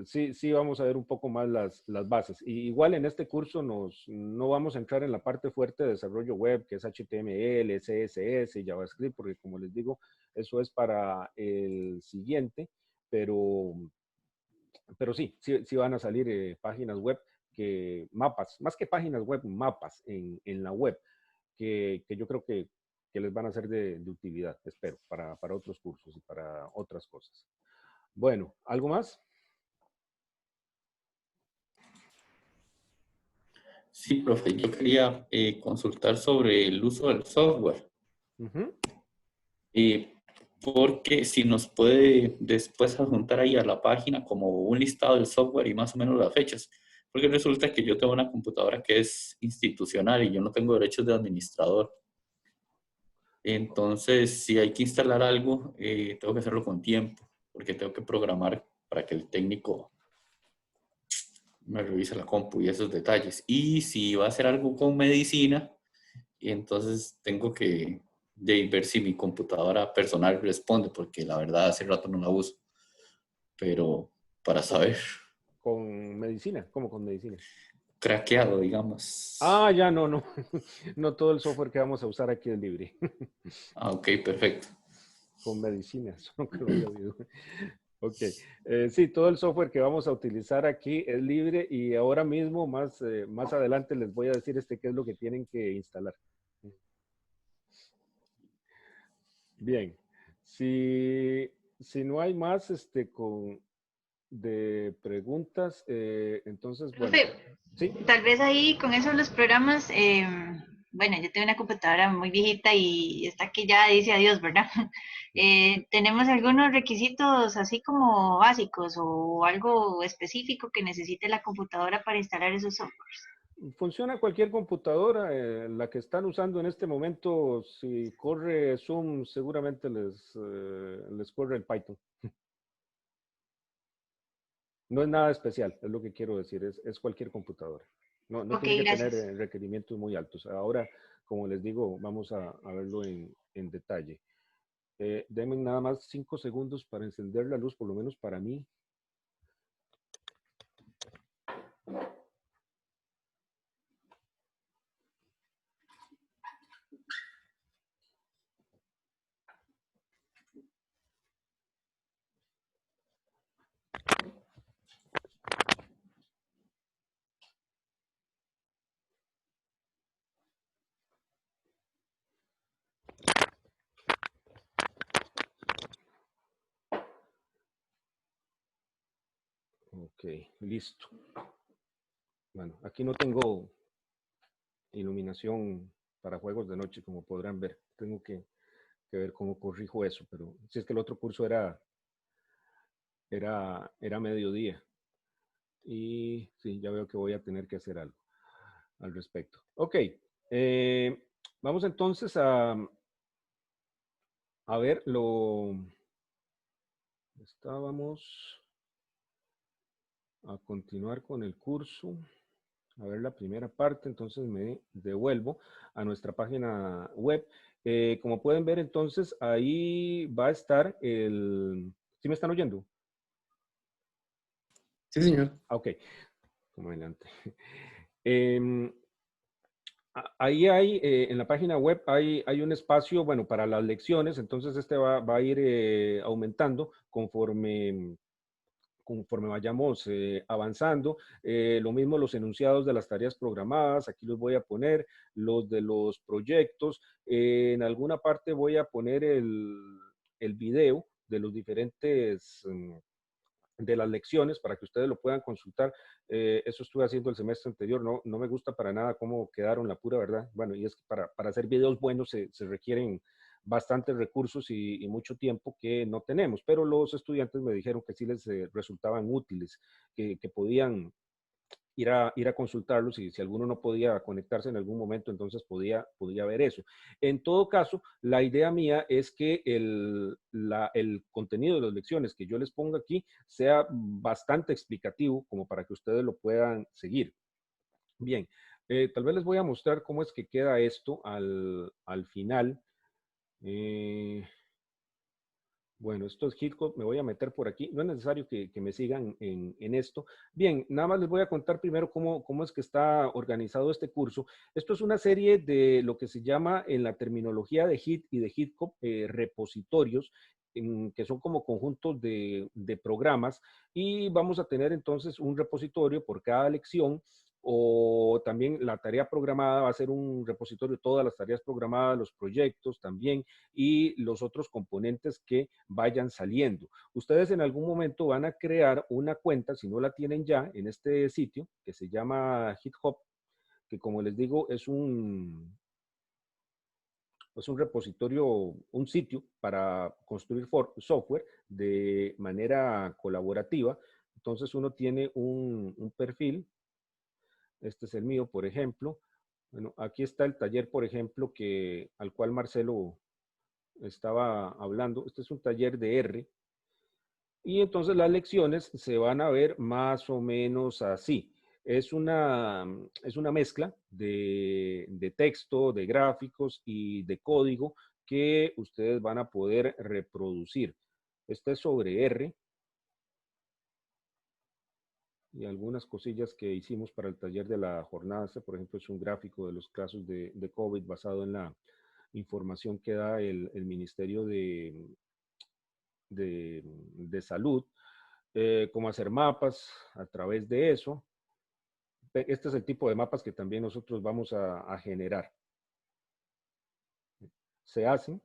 sí vamos a ver un poco más las bases. Y igual en este curso no vamos a entrar en la parte fuerte de desarrollo web, que es HTML, CSS y JavaScript, porque como les digo, eso es para el siguiente, pero, pero sí van a salir páginas web, mapas, más que páginas web, mapas en la web, que yo creo que les van a ser de utilidad, espero, para otros cursos y para otras cosas. Bueno, ¿algo más? Sí, profe, yo quería consultar sobre el uso del software, Ujú. eh, porque si nos puede después adjuntar ahí a la página como un listado del software y más o menos las fechas, porque resulta que yo tengo una computadora que es institucional y yo no tengo derechos de administrador. Entonces, si hay que instalar algo, tengo que hacerlo con tiempo, porque tengo que programar para que el técnico me revise la compu y esos detalles. Y si va a hacer algo con medicina, y entonces tengo que ver si mi computadora personal responde, porque la verdad hace rato no la uso, pero para saber, Con medicina, ¿cómo con medicina? craqueado, digamos. Ah, ya, no. No todo el software que vamos a usar aquí es libre. Ah, ok, perfecto. Con medicina, eso nunca lo había oído. Ok, sí, todo el software que vamos a utilizar aquí es libre y ahora mismo, más adelante, les voy a decir qué es lo que tienen que instalar. Bien, si no hay más de preguntas, entonces, bueno, Profe, sí. tal vez ahí con eso los programas, bueno, yo tengo una computadora muy viejita y está que ya dice adiós, ¿verdad? ¿Tenemos algunos requisitos así como básicos o algo específico que necesite la computadora para instalar esos softwares? Funciona cualquier computadora, la que están usando en este momento, si corre Zoom, seguramente les corre el Python. No es nada especial, es lo que quiero decir, es cualquier computadora. No Ok, tiene que tener gracias. requerimientos muy altos. Ahora, como les digo, vamos a verlo en detalle. Denme nada más 5 segundos para encender la luz, por lo menos para mí. Ok, listo. Bueno, aquí no tengo iluminación para juegos de noche, como podrán ver. Tengo que ver cómo corrijo eso, pero si es que el otro curso era mediodía. Y sí, ya veo que voy a tener que hacer algo al respecto. Ok, vamos entonces a ver estábamos a continuar con el curso, a ver la primera parte, entonces me devuelvo a nuestra página web. Como pueden ver, entonces ahí va a estar ¿sí me están oyendo? Sí, señor. Ok, como adelante. Em, Ahí hay, en la página web hay un espacio, bueno, para las lecciones, entonces va a ir aumentando conforme vayamos avanzando. Lo mismo los enunciados de las tareas programadas, aquí los voy a poner, los de los proyectos. En alguna parte voy a poner el video de los diferentes de las lecciones para que ustedes lo puedan consultar. Eso estuve haciendo el semestre anterior, no me gusta para nada cómo quedaron, la pura verdad. Bueno, y es que para hacer videos buenos se requieren bastantes recursos y mucho tiempo que no tenemos, pero los estudiantes me dijeron que sí les resultaban útiles, que podían ir a consultarlos y si alguno no podía conectarse en algún momento, entonces podía ver eso. En todo caso, la idea mía es que el contenido de las lecciones que yo les ponga aquí sea bastante explicativo como para que ustedes lo puedan seguir. Bien, tal vez les voy a mostrar cómo es que queda esto al final. Bueno, esto es HitHub, me voy a meter por aquí. No es necesario que me sigan en esto. Bien, nada más les voy a contar primero cómo es que está organizado este curso. Esto es una serie de lo que se llama en la terminología de HIT y de HitHub repositorios, que son como conjuntos de programas, y vamos a tener entonces un repositorio por cada lección, o también la tarea programada va a ser un repositorio, todas las tareas programadas, los proyectos también, y los otros componentes que vayan saliendo. Ustedes en algún momento van a crear una cuenta, si no la tienen ya, en este sitio que se llama GitHub, que como les digo es un repositorio, un sitio para construir software de manera colaborativa. Entonces uno tiene un perfil. Este es el mío, por ejemplo. Bueno, aquí está el taller, por ejemplo, al cual Marcelo estaba hablando. Este es un taller de R. Y entonces las lecciones se van a ver más o menos así. Es una mezcla de texto, de gráficos y de código que ustedes van a poder reproducir. Este es sobre R. Y algunas cosillas que hicimos para el taller de la jornada. Este, por ejemplo, es un gráfico de los casos de COVID basado en la información que da el Ministerio de Salud, cómo hacer mapas a través de eso. Este es el tipo de mapas que también nosotros vamos a generar. Se hacen.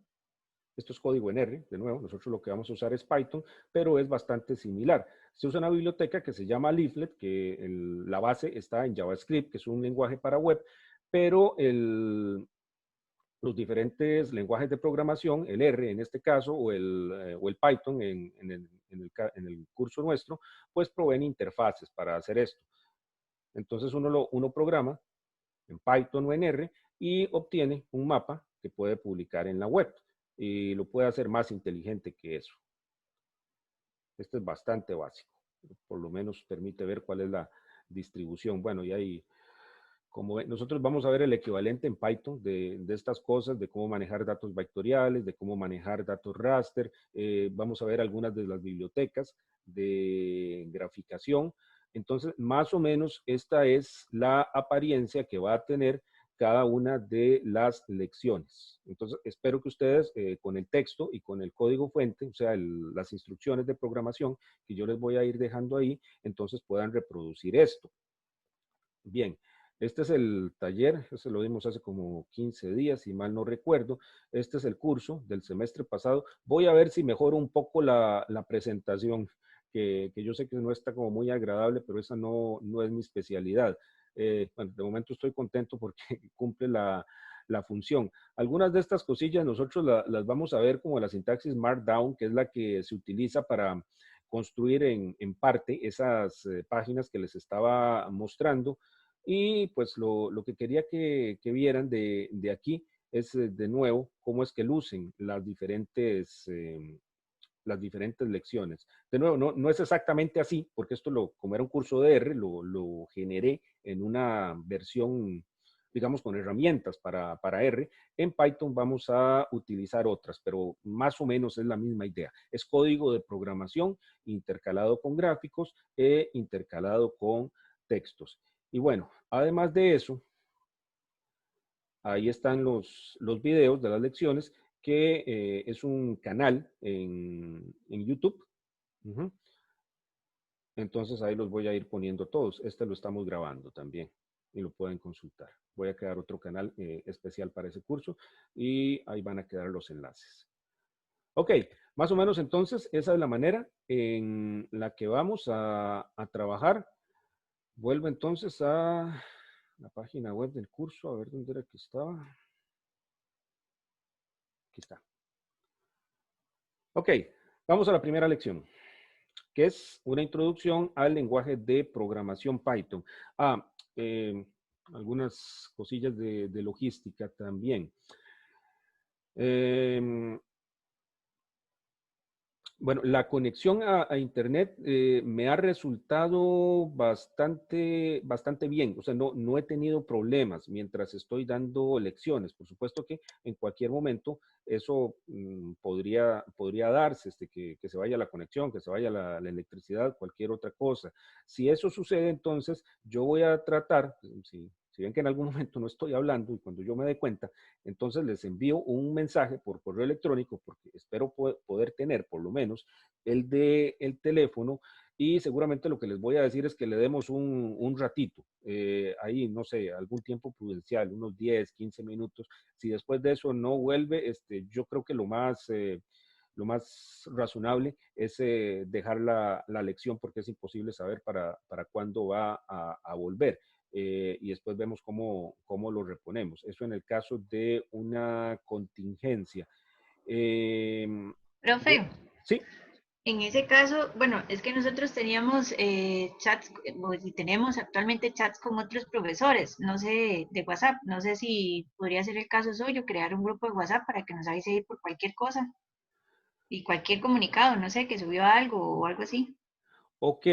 Esto es código en R, de nuevo, nosotros lo que vamos a usar es Python, pero es bastante similar. Se usa una biblioteca que se llama Leaflet, que la base está en JavaScript, que es un lenguaje para web, pero los diferentes lenguajes de programación, el R en este caso, o el Python en el curso nuestro, pues proveen interfaces para hacer esto. Entonces uno programa en Python o en R y obtiene un mapa que puede publicar en la web. Y lo puede hacer más inteligente que eso. Este es bastante básico. Por lo menos permite ver cuál es la distribución. Bueno, y ahí, como nosotros vamos a ver el equivalente en Python de estas cosas, de cómo manejar datos vectoriales, de cómo manejar datos raster. Vamos a ver algunas de las bibliotecas de graficación. Entonces, más o menos, esta es la apariencia que va a tener cada una de las lecciones. Entonces, espero que ustedes con el texto y con el código fuente, o sea, las instrucciones de programación que yo les voy a ir dejando ahí, entonces puedan reproducir esto. Bien, este es el taller, se lo dimos hace como 15 días, si mal no recuerdo. Este es el curso del semestre pasado. Voy a ver si mejoro un poco la presentación, que yo sé que no está como muy agradable, pero esa no es mi especialidad. Bueno, de momento estoy contento porque cumple la función. Algunas de estas cosillas nosotros las vamos a ver como la sintaxis Markdown, que es la que se utiliza para construir en parte esas páginas que les estaba mostrando. Y pues lo que quería que vieran de aquí es de nuevo cómo es que lucen las diferentes lecciones. De nuevo, no es exactamente así, porque esto, como era un curso de R, lo generé en una versión, digamos, con herramientas para R. En Python vamos a utilizar otras, pero más o menos es la misma idea. Es código de programación intercalado con gráficos e intercalado con textos. Y bueno, además de eso, ahí están los videos de las lecciones, que es un canal en YouTube. Entonces ahí los voy a ir poniendo todos. Este lo estamos grabando también y lo pueden consultar. Voy a crear otro canal especial para ese curso y ahí van a quedar los enlaces. Ok, más o menos entonces esa es la manera en la que vamos a trabajar. Vuelvo entonces a la página web del curso, a ver dónde era que estaba. Aquí está. Ok, vamos a la primera lección, que es una introducción al lenguaje de programación Python. Eh, algunas cosillas de logística también. Bueno, la conexión a Internet me ha resultado bastante bien. O sea, no he tenido problemas mientras estoy dando lecciones. Por supuesto que en cualquier momento eso podría darse, que se vaya la conexión, que se vaya la electricidad, cualquier otra cosa. Si eso sucede, entonces yo voy a tratar, si ven que en algún momento no estoy hablando y cuando yo me dé cuenta, entonces les envío un mensaje por correo electrónico porque espero poder tener por lo menos el de el teléfono y seguramente lo que les voy a decir es que le demos un ratito, ahí no sé, algún tiempo prudencial, unos 10, 15 minutos. Si después de eso no vuelve, yo creo que lo más razonable es dejar la lección porque es imposible saber para cuándo va a volver. Y después vemos cómo lo reponemos. Eso en el caso de una contingencia. Profe, Sí, en ese caso, bueno, es que nosotros teníamos chats, y tenemos actualmente chats con otros profesores, no sé, de WhatsApp, no sé si podría ser el caso suyo, crear un grupo de WhatsApp para que nos avise ahí por cualquier cosa y cualquier comunicado, no sé, que subió algo o algo así. ok,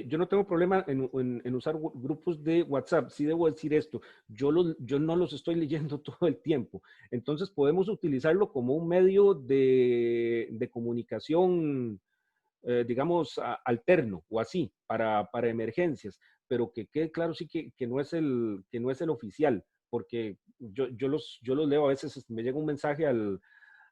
yo no tengo problema en usar grupos de WhatsApp. Sí debo decir esto, yo no los estoy leyendo todo el tiempo. Entonces podemos utilizarlo como un medio de comunicación, digamos, alterno o así, para emergencias, pero que quede claro sí que no es el oficial, porque yo los leo a veces, me llega un mensaje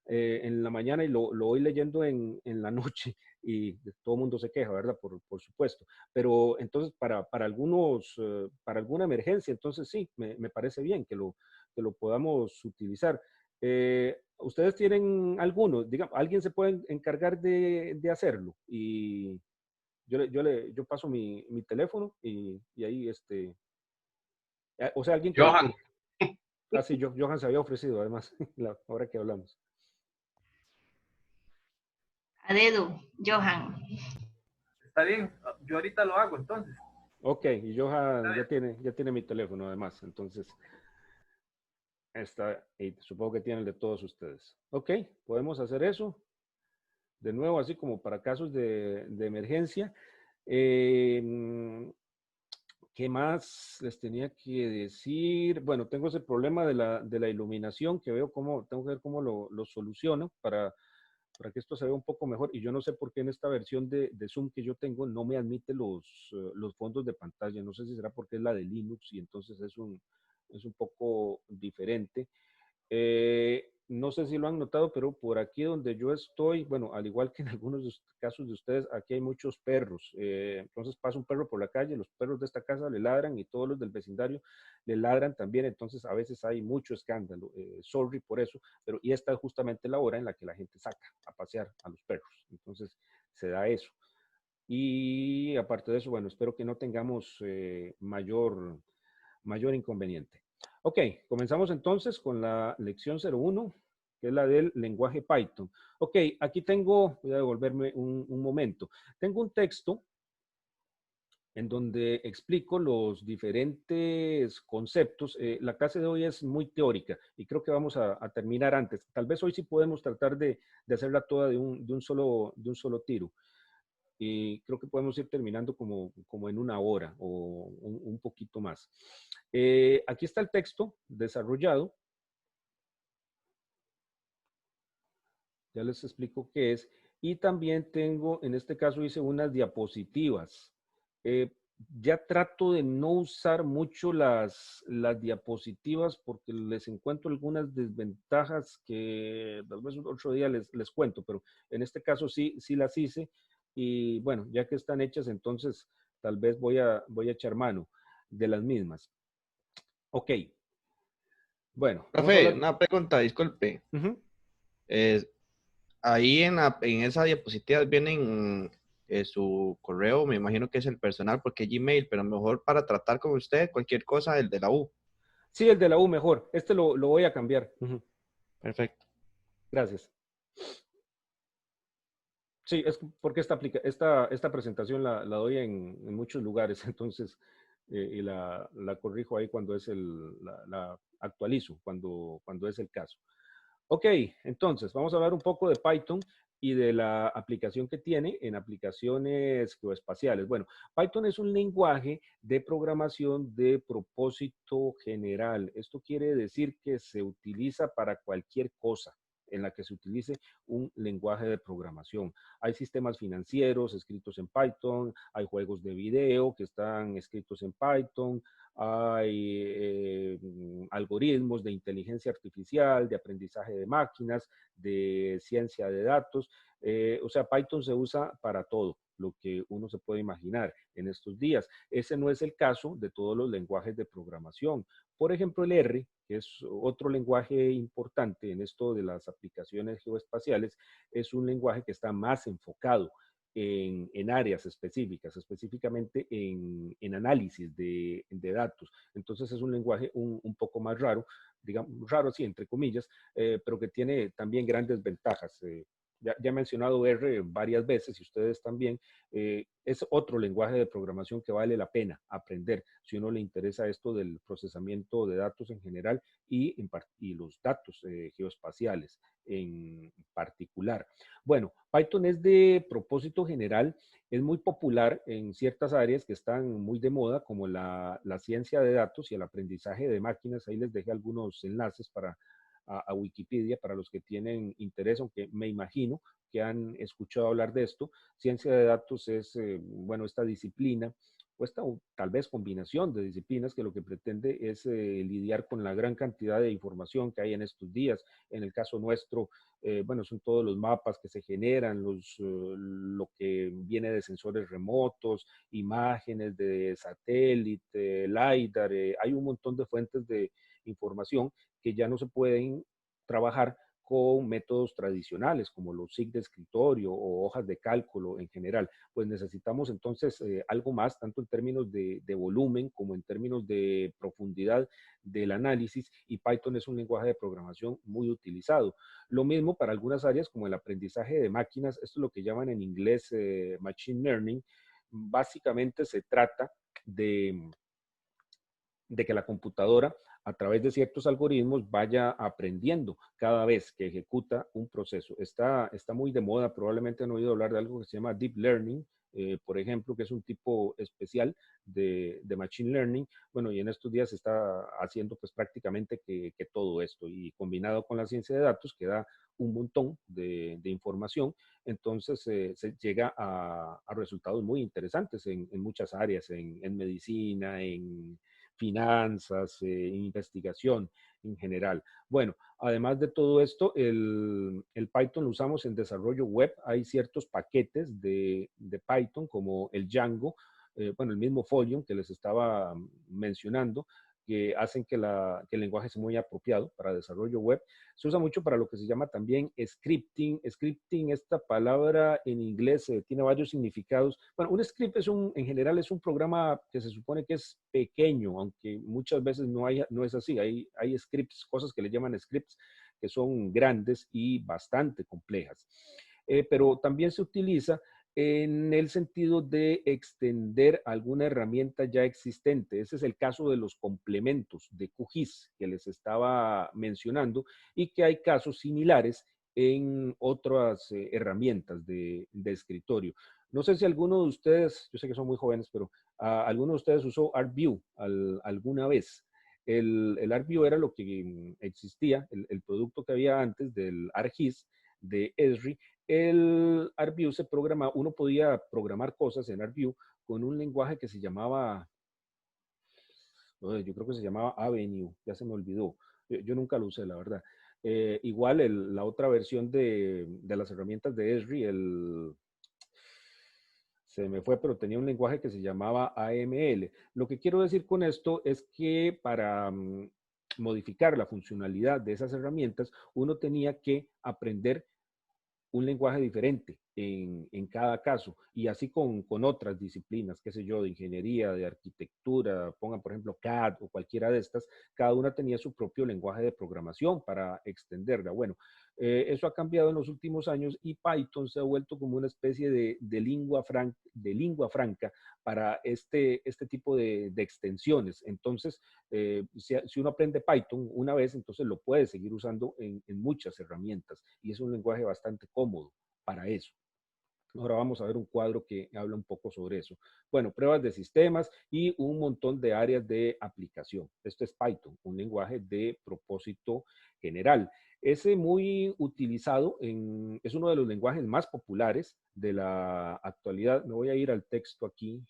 en la mañana y lo voy leyendo en la noche y todo el mundo se queja, ¿verdad? Por supuesto. Pero entonces para alguna emergencia, entonces sí, me parece bien que lo podamos utilizar. ¿Ustedes tienen alguno? Digamos, alguien se puede encargar de hacerlo y yo paso mi teléfono y ahí, o sea, alguien que, Johan, sí, Johan se había ofrecido además, la hora que hablamos. A dedo, Johan. Está bien, yo ahorita lo hago entonces. Ok, y Johan ya tiene mi teléfono además, entonces y supongo que tiene el de todos ustedes. Ok, podemos hacer eso. De nuevo, así como para casos de emergencia. ¿Qué más les tenía que decir? Bueno, tengo ese problema de la iluminación que tengo que ver cómo lo soluciono para que esto se vea un poco mejor. Y yo no sé por qué en esta versión de Zoom que yo tengo no me admite los fondos de pantalla. No sé si será porque es la de Linux y entonces es un poco diferente. No sé si lo han notado, pero por aquí donde yo estoy, bueno, al igual que en algunos casos de ustedes, aquí hay muchos perros. Entonces pasa un perro por la calle, los perros de esta casa le ladran y todos los del vecindario le ladran también. Entonces a veces hay mucho escándalo. Sorry por eso, pero y esta es justamente la hora en la que la gente saca a pasear a los perros. Entonces se da eso. Y aparte de eso, bueno, espero que no tengamos mayor inconveniente. Ok, comenzamos entonces con la lección 01, que es la del lenguaje Python. Ok, aquí voy a devolverme un momento. Tengo un texto en donde explico los diferentes conceptos. La clase de hoy es muy teórica y creo que vamos a terminar antes. Tal vez hoy sí podemos tratar de hacerla toda de un solo tiro. Y creo que podemos ir terminando como en una hora o un poquito más. Aquí está el texto desarrollado. Ya les explico qué es. Y también tengo, en este caso hice unas diapositivas. Ya trato de no usar mucho las diapositivas porque les encuentro algunas desventajas que tal vez otro día les cuento, pero en este caso sí las hice. Y bueno, ya que están hechas, entonces tal vez voy a echar mano de las mismas. Ok. Bueno, vamos a Profe, hablar. una pregunta, disculpe. Ujú. Ahí en esa diapositiva vienen su correo, me imagino que es el personal porque es Gmail, pero mejor para tratar con usted cualquier cosa, el de la U. Sí, el de la U mejor. Lo voy a cambiar. Ujú. Perfecto. Gracias. Sí, es porque esta presentación la doy en muchos lugares, entonces, y la corrijo ahí cuando es la actualizo, cuando es el caso. Ok, entonces vamos a hablar un poco de Python y de la aplicación que tiene en aplicaciones geoespaciales. Bueno, Python es un lenguaje de programación de propósito general. Esto quiere decir que se utiliza para cualquier cosa en la que se utilice un lenguaje de programación. Hay sistemas financieros escritos en Python, hay juegos de video que están escritos en Python, hay algoritmos de inteligencia artificial, de aprendizaje de máquinas, de ciencia de datos. O sea, Python se usa para todo lo que uno se puede imaginar en estos días. Ese no es el caso de todos los lenguajes de programación. Por ejemplo, el R, que es otro lenguaje importante en esto de las aplicaciones geoespaciales, es un lenguaje que está más enfocado en áreas específicas, específicamente en análisis de datos. Entonces es un lenguaje un poco más raro, digamos, raro sí, entre comillas, pero que tiene también grandes ventajas. Ya he mencionado R varias veces y ustedes también. Es otro lenguaje de programación que vale la pena aprender si uno le interesa esto del procesamiento de datos en general y los datos geoespaciales en particular. Bueno, Python es de propósito general, es muy popular en ciertas áreas que están muy de moda, como la ciencia de datos y el aprendizaje de máquinas. Ahí les dejé algunos enlaces a Wikipedia para los que tienen interés, aunque me imagino que han escuchado hablar de esto. Ciencia de datos es, bueno, esta disciplina, o esta tal vez combinación de disciplinas que lo que pretende es lidiar con la gran cantidad de información que hay en estos días. En el caso nuestro, bueno, son todos los mapas que se generan, lo que viene de sensores remotos, imágenes de satélite, LiDAR, hay un montón de fuentes de información que ya no se pueden trabajar con métodos tradicionales como los SIG de escritorio o hojas de cálculo en general. Pues necesitamos entonces algo más, tanto en términos de volumen como en términos de profundidad del análisis, y Python es un lenguaje de programación muy utilizado. Lo mismo para algunas áreas como el aprendizaje de máquinas, esto es lo que llaman en inglés Machine Learning. Básicamente se trata de que la computadora, a través de ciertos algoritmos, vaya aprendiendo cada vez que ejecuta un proceso. Está muy de moda, probablemente han oído hablar de algo que se llama Deep Learning, por ejemplo, que es un tipo especial de Machine Learning. Bueno, y en estos días se está haciendo pues prácticamente que todo esto, y combinado con la ciencia de datos, que da un montón de información, entonces se llega a resultados muy interesantes en muchas áreas, en medicina, en finanzas, investigación en general. Bueno, además de todo esto, el Python lo usamos en desarrollo web. Hay ciertos paquetes de Python como el Django, bueno, el mismo Folium que les estaba mencionando, que hacen que el lenguaje sea muy apropiado para desarrollo web. Se usa mucho para lo que se llama también scripting. Scripting, esta palabra en inglés tiene varios significados. Bueno, un script en general es un programa que se supone que es pequeño, aunque muchas veces no es así. Hay scripts, cosas que le llaman scripts, que son grandes y bastante complejas. Pero también se utiliza en el sentido de extender alguna herramienta ya existente. Ese es el caso de los complementos de QGIS que les estaba mencionando, y que hay casos similares en otras herramientas de escritorio. No sé si alguno de ustedes, yo sé que son muy jóvenes, pero alguno de ustedes usó ArcView alguna vez. El ArcView era lo que existía, el producto que había antes del ArcGIS de Esri. El ArcView se programa, uno podía programar cosas en ArcView con un lenguaje que se llamaba, yo creo que se llamaba Avenue, ya se me olvidó. Yo nunca lo usé, la verdad. Igual la otra versión de las herramientas de Esri, se me fue, pero tenía un lenguaje que se llamaba AML. Lo que quiero decir con esto es que para modificar la funcionalidad de esas herramientas, uno tenía que aprender un lenguaje diferente en cada caso, y así con otras disciplinas, qué sé yo, de ingeniería, de arquitectura, pongan por ejemplo CAD o cualquiera de estas, cada una tenía su propio lenguaje de programación para extenderla. Bueno, eso ha cambiado en los últimos años y Python se ha vuelto como una especie de lingua franca para este tipo de extensiones. Entonces, si uno aprende Python una vez, entonces lo puede seguir usando en muchas herramientas y es un lenguaje bastante cómodo para eso. Ahora vamos a ver un cuadro que habla un poco sobre eso. Bueno, pruebas de sistemas y un montón de áreas de aplicación. Esto es Python, un lenguaje de propósito general. Ese muy utilizado, es uno de los lenguajes más populares de la actualidad. Me voy a ir al texto aquí.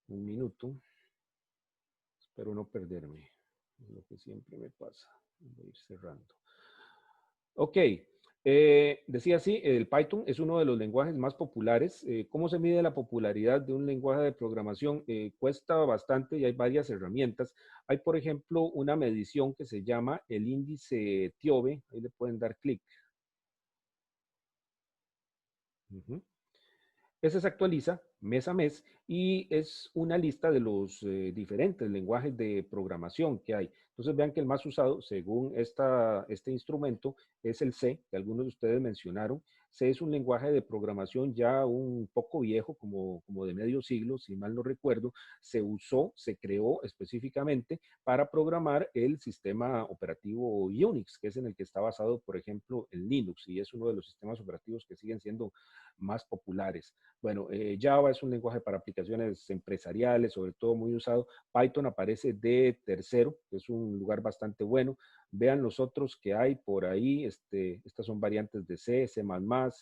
Un minuto. Espero no perderme. Es lo que siempre me pasa. Voy a ir cerrando. Ok. Decía así, el Python es uno de los lenguajes más populares. ¿Cómo se mide la popularidad de un lenguaje de programación? Cuesta bastante y hay varias herramientas. Hay, por ejemplo, una medición que se llama el índice TIOBE. Ahí le pueden dar clic. Ese se actualiza mes a mes y es una lista de los diferentes lenguajes de programación que hay. Entonces vean que el más usado, según este instrumento, es el C, que algunos de ustedes mencionaron. C es un lenguaje de programación ya un poco viejo, como de medio siglo, si mal no recuerdo. Se creó específicamente para programar el sistema operativo Unix, que es en el que está basado, por ejemplo, el Linux, y es uno de los sistemas operativos que siguen siendo más populares. Bueno, Java es un lenguaje para aplicaciones empresariales, sobre todo muy usado. Python aparece de tercero, que es un lugar bastante bueno. Vean los otros que hay por ahí. Estas son variantes de C, C++,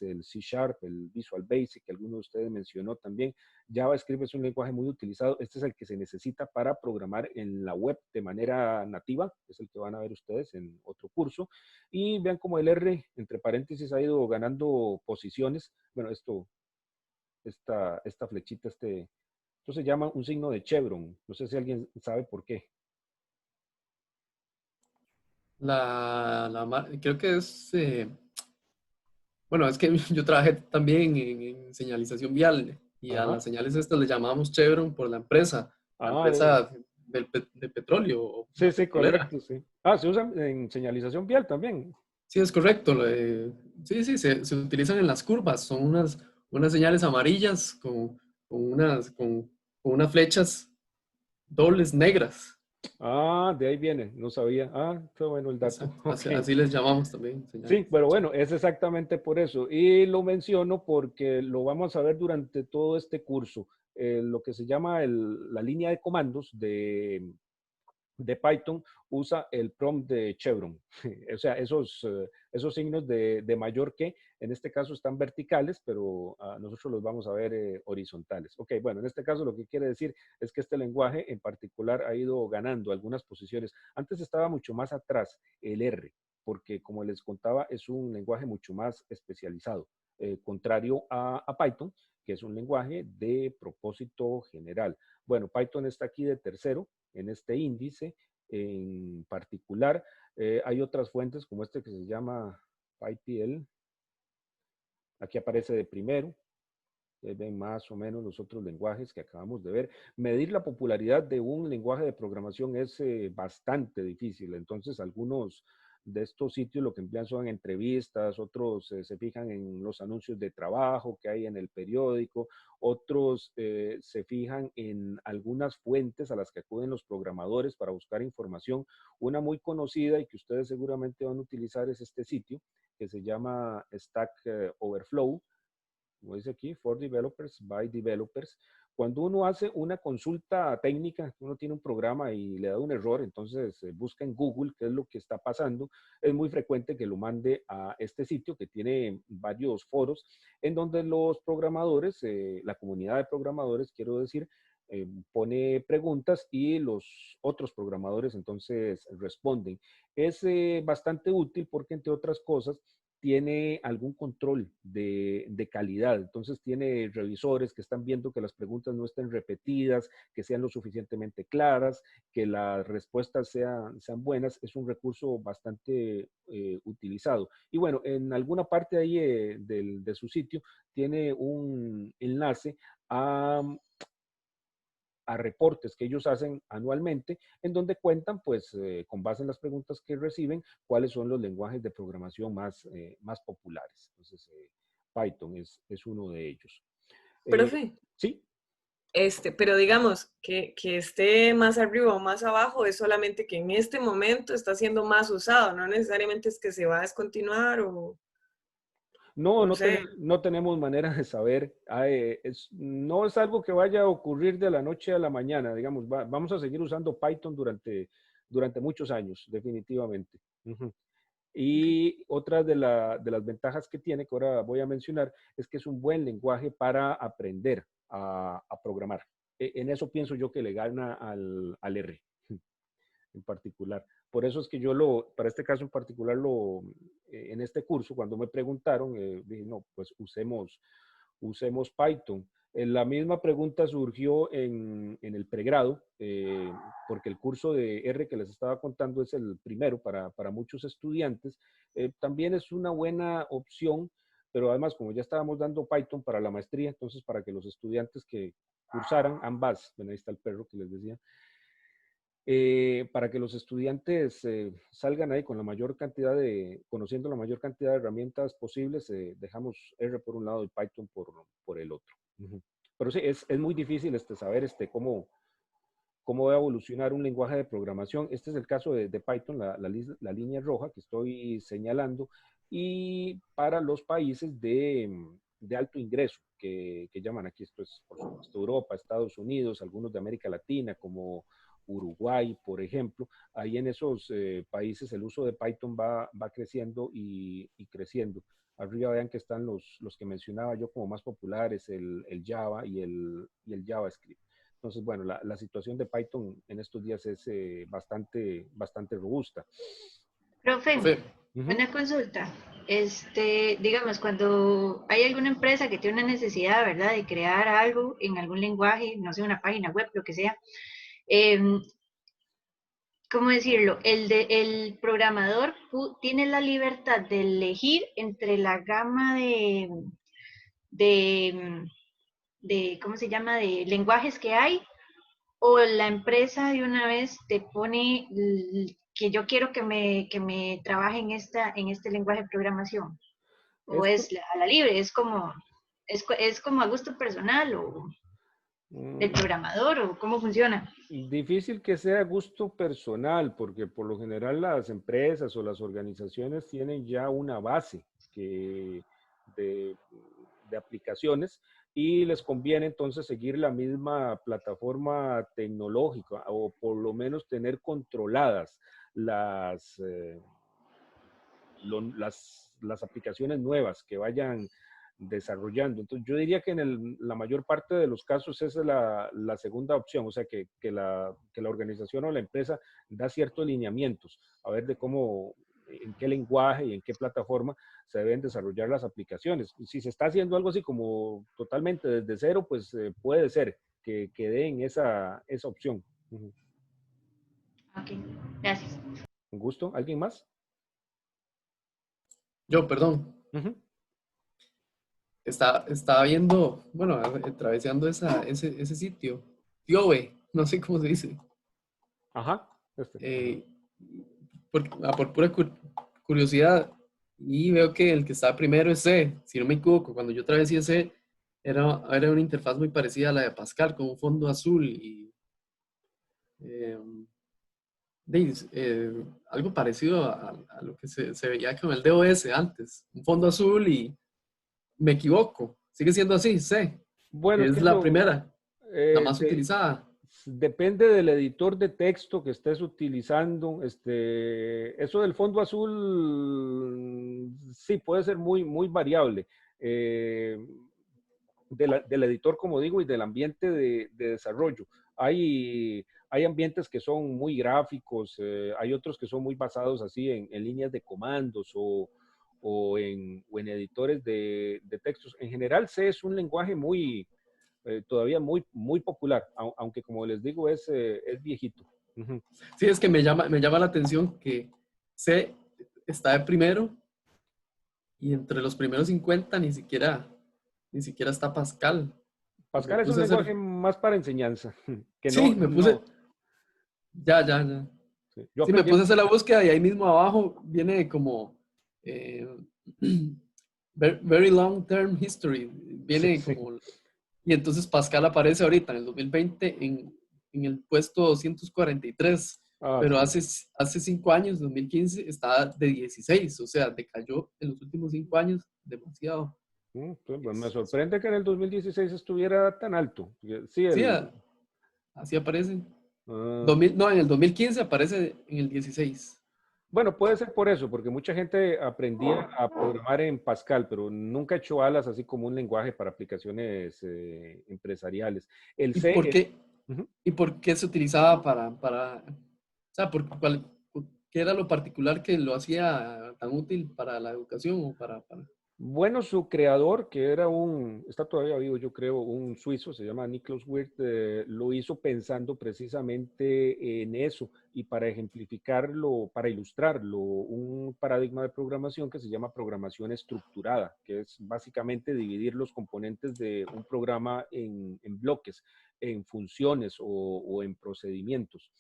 el C Sharp, el Visual Basic, que alguno de ustedes mencionó también. JavaScript es un lenguaje muy utilizado. Este es el que se necesita para programar en la web de manera nativa. Es el que van a ver ustedes en otro curso. Y vean cómo el R, entre paréntesis, ha ido ganando posiciones. Bueno, esta flechita, esto se llama un signo de chevron. No sé si alguien sabe por qué. Creo que es, bueno, es que yo trabajé también en señalización vial y a Ajá. las señales estas le llamamos Chevron por la Ah, empresa de petróleo o sí, la sí, petrolera. correcto, sí. Ah, se usan en señalización vial también. Sí, es correcto. Sí, sí, se utilizan en las curvas. Son unas señales amarillas con unas flechas dobles negras. Ah, de ahí viene, no sabía. Ah, qué bueno el dato. Exacto. Ok. Así les llamamos también, Sí, señales. pero bueno, es exactamente por eso. Y lo menciono porque lo vamos a ver durante todo este curso. Lo que se llama la línea de comandos de Python usa el prompt de Chevron. O sea, esos signos de mayor que, en este caso están verticales, pero nosotros los vamos a ver horizontales. Ok, bueno, en este caso lo que quiere decir es que este lenguaje en particular ha ido ganando algunas posiciones. Antes estaba mucho más atrás el R, porque como les contaba, es un lenguaje mucho más especializado, contrario a Python, que es un lenguaje de propósito general. Bueno, Python está aquí de tercero en este índice en particular. Hay otras fuentes como este que se llama PyPL. Aquí aparece de primero. Ven más o menos los otros lenguajes que acabamos de ver. Medir la popularidad de un lenguaje de programación es bastante difícil. Entonces, algunos de estos sitios lo que emplean son entrevistas, otros se fijan en los anuncios de trabajo que hay en el periódico, otros se fijan en algunas fuentes a las que acuden los programadores para buscar información. Una muy conocida y que ustedes seguramente van a utilizar es este sitio que se llama Stack Overflow, como dice aquí, for developers, by developers. Cuando uno hace una consulta técnica, uno tiene un programa y le da un error, entonces busca en Google qué es lo que está pasando. Es muy frecuente que lo mande a este sitio que tiene varios foros en donde los programadores, la comunidad de programadores, quiero decir, pone preguntas y los otros programadores entonces responden. Es bastante útil porque, entre otras cosas, tiene algún control de calidad. Entonces tiene revisores que están viendo que las preguntas no estén repetidas, que sean lo suficientemente claras, que las respuestas sean buenas. Es un recurso bastante utilizado. Y bueno, en alguna parte ahí de su sitio tiene un enlace a reportes que ellos hacen anualmente, en donde cuentan, pues, con base en las preguntas que reciben, cuáles son los lenguajes de programación más populares. Entonces, Python es uno de ellos. Profe, Sí, pero digamos que esté más arriba o más abajo es solamente que en este momento está siendo más usado, no necesariamente es que se va a descontinuar o no, no sé. no tenemos manera de saber. No es algo que vaya a ocurrir de la noche a la mañana, digamos. Vamos a seguir usando Python durante muchos años, definitivamente. Ujú. Y otra de las ventajas que tiene, que ahora voy a mencionar, es que es un buen lenguaje para aprender a programar. En eso pienso yo que le gana al R en particular. Por eso es que para este caso en particular, en este curso, cuando me preguntaron, dije, no, pues usemos Python. La misma pregunta surgió en el pregrado, porque el curso de R que les estaba contando es el primero para muchos estudiantes. También es una buena opción, pero además, como ya estábamos dando Python para la maestría, entonces para que los estudiantes que cursaran ambas, bueno, ahí está el perro que les decía, para que los estudiantes salgan ahí con la mayor cantidad conociendo la mayor cantidad de herramientas posibles, dejamos R por un lado y Python por el otro. Ujú. Pero sí, es muy difícil saber cómo va a evolucionar un lenguaje de programación. Este es el caso de Python, la línea roja que estoy señalando, y para los países de alto ingreso, que llaman aquí, esto es por supuesto Europa, Estados Unidos, algunos de América Latina, como Uruguay, por ejemplo. Ahí en esos países el uso de Python va creciendo y creciendo. Arriba vean que están los que mencionaba yo como más populares, el Java y el JavaScript. Entonces, bueno, la situación de Python en estos días es bastante robusta. Profe, Profe, una consulta. Digamos, cuando hay alguna empresa que tiene una necesidad, ¿verdad?, de crear algo en algún lenguaje, no sé, una página web, lo que sea, ¿cómo decirlo? El programador tiene la libertad de elegir entre la gama de, ¿cómo se llama?, de lenguajes que hay, o la empresa de una vez te pone que yo quiero que me trabaje en este lenguaje de programación, o Esto, es a la libre, es como a gusto personal o del mm, programador, o cómo funciona. difícil que sea gusto personal, porque por lo general las empresas o las organizaciones tienen ya una base de, de aplicaciones y les conviene entonces seguir la misma plataforma tecnológica o por lo menos tener controladas las, las aplicaciones nuevas que vayan desarrollando. Entonces, yo diría que en la mayor parte de los casos esa es la segunda opción, o sea, que la organización o la empresa da ciertos lineamientos, a ver de cómo, en qué lenguaje y en qué plataforma se deben desarrollar las aplicaciones. Si se está haciendo algo así como totalmente desde cero, pues puede ser que den esa opción. Ujú. Ok, gracias. ¿Un gusto? ¿Alguien más? yo, perdón, Ujú. estaba viendo, bueno, atravesando ese sitio, Fiove, no sé cómo se dice. Ajá. eh, por pura curiosidad, y veo que el que está primero es C, si no me equivoco. Cuando yo atravesé C, era una interfaz muy parecida a la de Pascal, con un fondo azul y eh, algo parecido a lo que se veía con el DOS antes, un fondo azul. Y me equivoco, sigue siendo así, C, Bueno, que es es que la primera, la más de- utilizada. depende del editor de texto que estés utilizando. Eso del fondo azul, sí, puede ser muy variable. eh, del editor, como digo, y del ambiente de desarrollo. Hay ambientes que son muy gráficos, hay otros que son muy basados así en líneas de comandos o en editores de textos. En general, C es un lenguaje todavía muy popular, aunque como les digo, es viejito. Ujú. Sí, es que me llama la atención que C está de primero y entre los primeros 50 ni siquiera está Pascal. Me Pascal es un puse a hacer, lenguaje más para enseñanza, que sí, me puse, no, ya. sí. Yo Sí, me aprendí, puse a hacer la búsqueda y ahí mismo abajo viene como eh, very long term history. sí, Viene sí. como, y entonces Pascal aparece ahorita en el 2020 en el puesto 243, Ah, pero sí. hace 5 años, 2015, estaba de 16, o sea, decayó en los últimos 5 años demasiado. Pues me sorprende que en el 2016 estuviera tan alto. Sí, Sí, así aparece. ah, No, en el 2015 aparece en el 16. bueno, puede ser por eso, porque mucha gente aprendía a programar en Pascal, pero nunca echó alas así como un lenguaje para aplicaciones empresariales. El ¿Y C por es, qué, ujú. y por qué se utilizaba o sea, qué era lo particular que lo hacía tan útil para la educación o para... Bueno, su creador, que era está todavía vivo, yo creo, un suizo, se llama Niklas Wirth, lo hizo pensando precisamente en eso y para ejemplificarlo, para ilustrarlo, un paradigma de programación que se llama programación estructurada, que es básicamente dividir los componentes de un programa en bloques, en funciones o en procedimientos.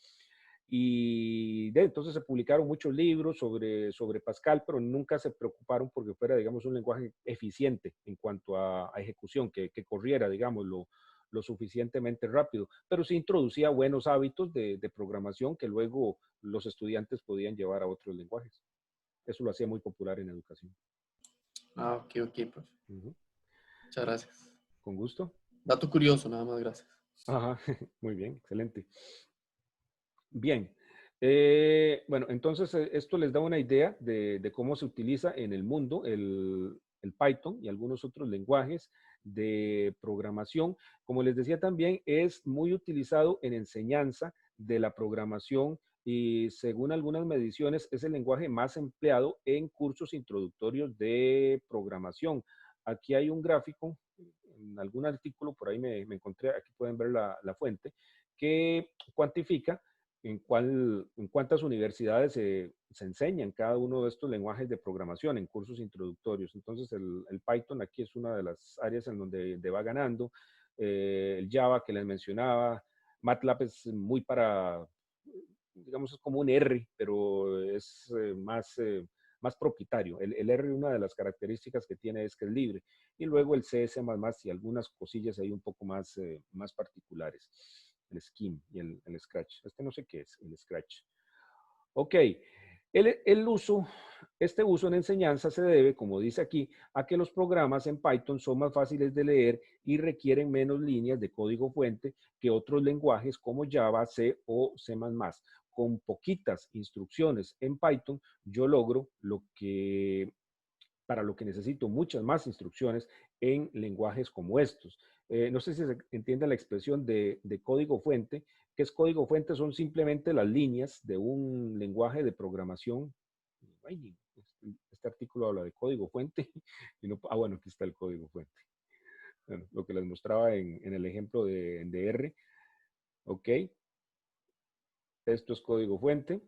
Y entonces se publicaron muchos libros sobre Pascal, pero nunca se preocuparon porque fuera, digamos, un lenguaje eficiente en cuanto a ejecución, que corriera, digamos, lo suficientemente rápido, pero sí introducía buenos hábitos de programación que luego los estudiantes podían llevar a otros lenguajes. Eso lo hacía muy popular en educación. Ah, ok, profe. Ujú. Muchas gracias. Con gusto. Dato curioso, nada más, gracias. Ajá, muy bien, excelente. Bien. Bueno, entonces esto les da una idea de cómo se utiliza en el mundo el Python y algunos otros lenguajes de programación. Como les decía también, es muy utilizado en enseñanza de la programación y según algunas mediciones es el lenguaje más empleado en cursos introductorios de programación. Aquí hay un gráfico, en algún artículo, por ahí me encontré, aquí pueden ver la fuente, que cuantifica en cuántas universidades se enseñan cada uno de estos lenguajes de programación en cursos introductorios. Entonces, el Python aquí es una de las áreas en donde va ganando. El Java que les mencionaba, MATLAB es muy digamos, es como un R, pero es más propietario. El R, una de las características que tiene es que es libre. Y luego el C++ y algunas cosillas ahí un poco más particulares. El Scheme y el Scratch. Este no sé qué es, el Scratch. Ok. Este uso en enseñanza se debe, como dice aquí, a que los programas en Python son más fáciles de leer y requieren menos líneas de código fuente que otros lenguajes como Java, C o C++. Con poquitas instrucciones en Python, yo logro para lo que necesito muchas más instrucciones en lenguajes como estos. No sé si se entiende la expresión de código fuente. ¿Qué es código fuente? Son simplemente las líneas de un lenguaje de programación. Ay, este artículo habla de código fuente. Y no, bueno, aquí está el código fuente. Bueno, lo que les mostraba en el ejemplo de R. Ok. Esto es código fuente.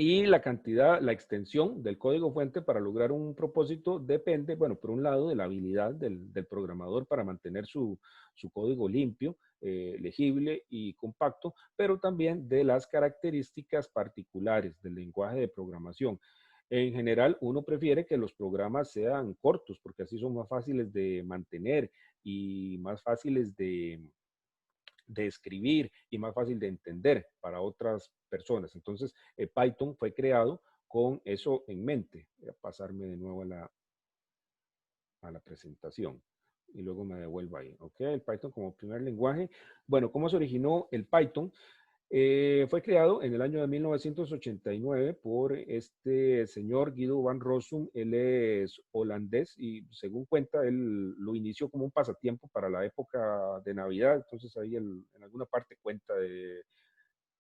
Y la cantidad, la extensión del código fuente para lograr un propósito depende, bueno, por un lado, de la habilidad del programador para mantener su código limpio, legible y compacto, pero también de las características particulares del lenguaje de programación. En general, uno prefiere que los programas sean cortos, porque así son más fáciles de mantener y más fáciles de escribir y más fácil de entender para otras personas. Entonces, Python fue creado con eso en mente. Voy a pasarme de nuevo a la presentación y luego me devuelvo ahí. Ok, el Python como primer lenguaje. Bueno, ¿cómo se originó el Python? Fue creado en el año de 1989 por este señor Guido van Rossum. Él es holandés y según cuenta, él lo inició como un pasatiempo para la época de Navidad. Entonces ahí en alguna parte cuenta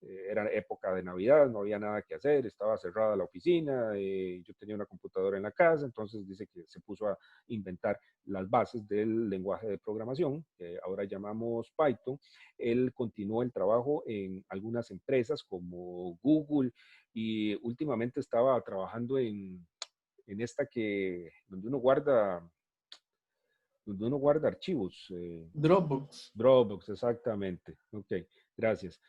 era época de Navidad, no había nada que hacer, estaba cerrada la oficina, yo tenía una computadora en la casa, entonces dice que se puso a inventar las bases del lenguaje de programación, que ahora llamamos Python. Él continuó el trabajo en algunas empresas como Google y últimamente estaba trabajando en esta donde uno guarda archivos. Dropbox. Dropbox, exactamente. Ok, gracias.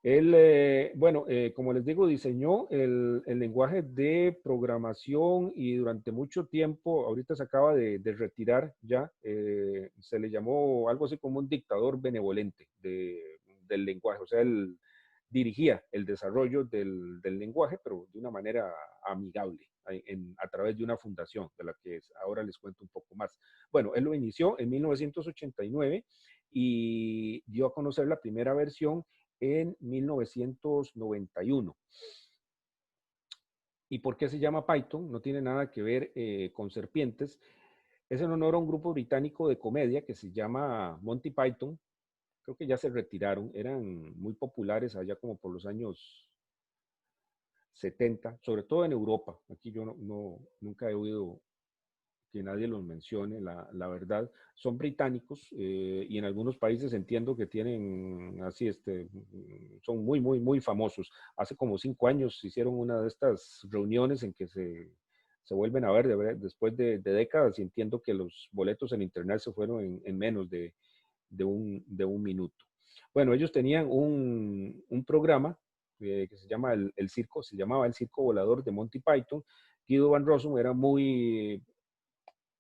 Él, bueno, como les digo, diseñó el lenguaje de programación y durante mucho tiempo, ahorita se acaba de retirar ya, se le llamó algo así como un dictador benevolente del lenguaje, o sea, él dirigía el desarrollo del lenguaje, pero de una manera amigable, a través de una fundación, de la que ahora les cuento un poco más. Bueno, él lo inició en 1989 y dio a conocer la primera versión en 1991. ¿Y por qué se llama Python? No tiene nada que ver con serpientes. Es en honor a un grupo británico de comedia que se llama Monty Python. Creo que ya se retiraron. Eran muy populares allá como por los años 70, sobre todo en Europa. Aquí yo nunca he oído que nadie los mencione, la verdad. Son británicos y en algunos países entiendo que tienen así, son muy, muy, muy famosos. Hace como 5 años hicieron una de estas reuniones en que se vuelven a ver después de décadas y entiendo que los boletos en internet se fueron en menos de un minuto. Bueno, ellos tenían un programa que se llamaba el Circo Volador de Monty Python. Guido Van Rossum era muy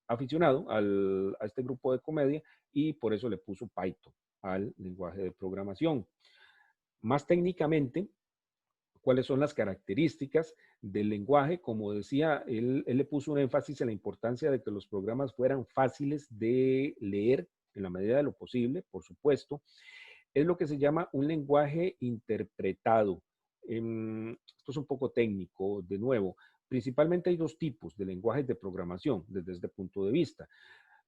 aficionado a este grupo de comedia y por eso le puso Python al lenguaje de programación. Más técnicamente, ¿cuáles son las características del lenguaje? Como decía, él le puso un énfasis en la importancia de que los programas fueran fáciles de leer en la medida de lo posible, por supuesto. Es lo que se llama un lenguaje interpretado. Esto es un poco técnico, de nuevo. Principalmente hay 2 tipos de lenguajes de programación desde este punto de vista.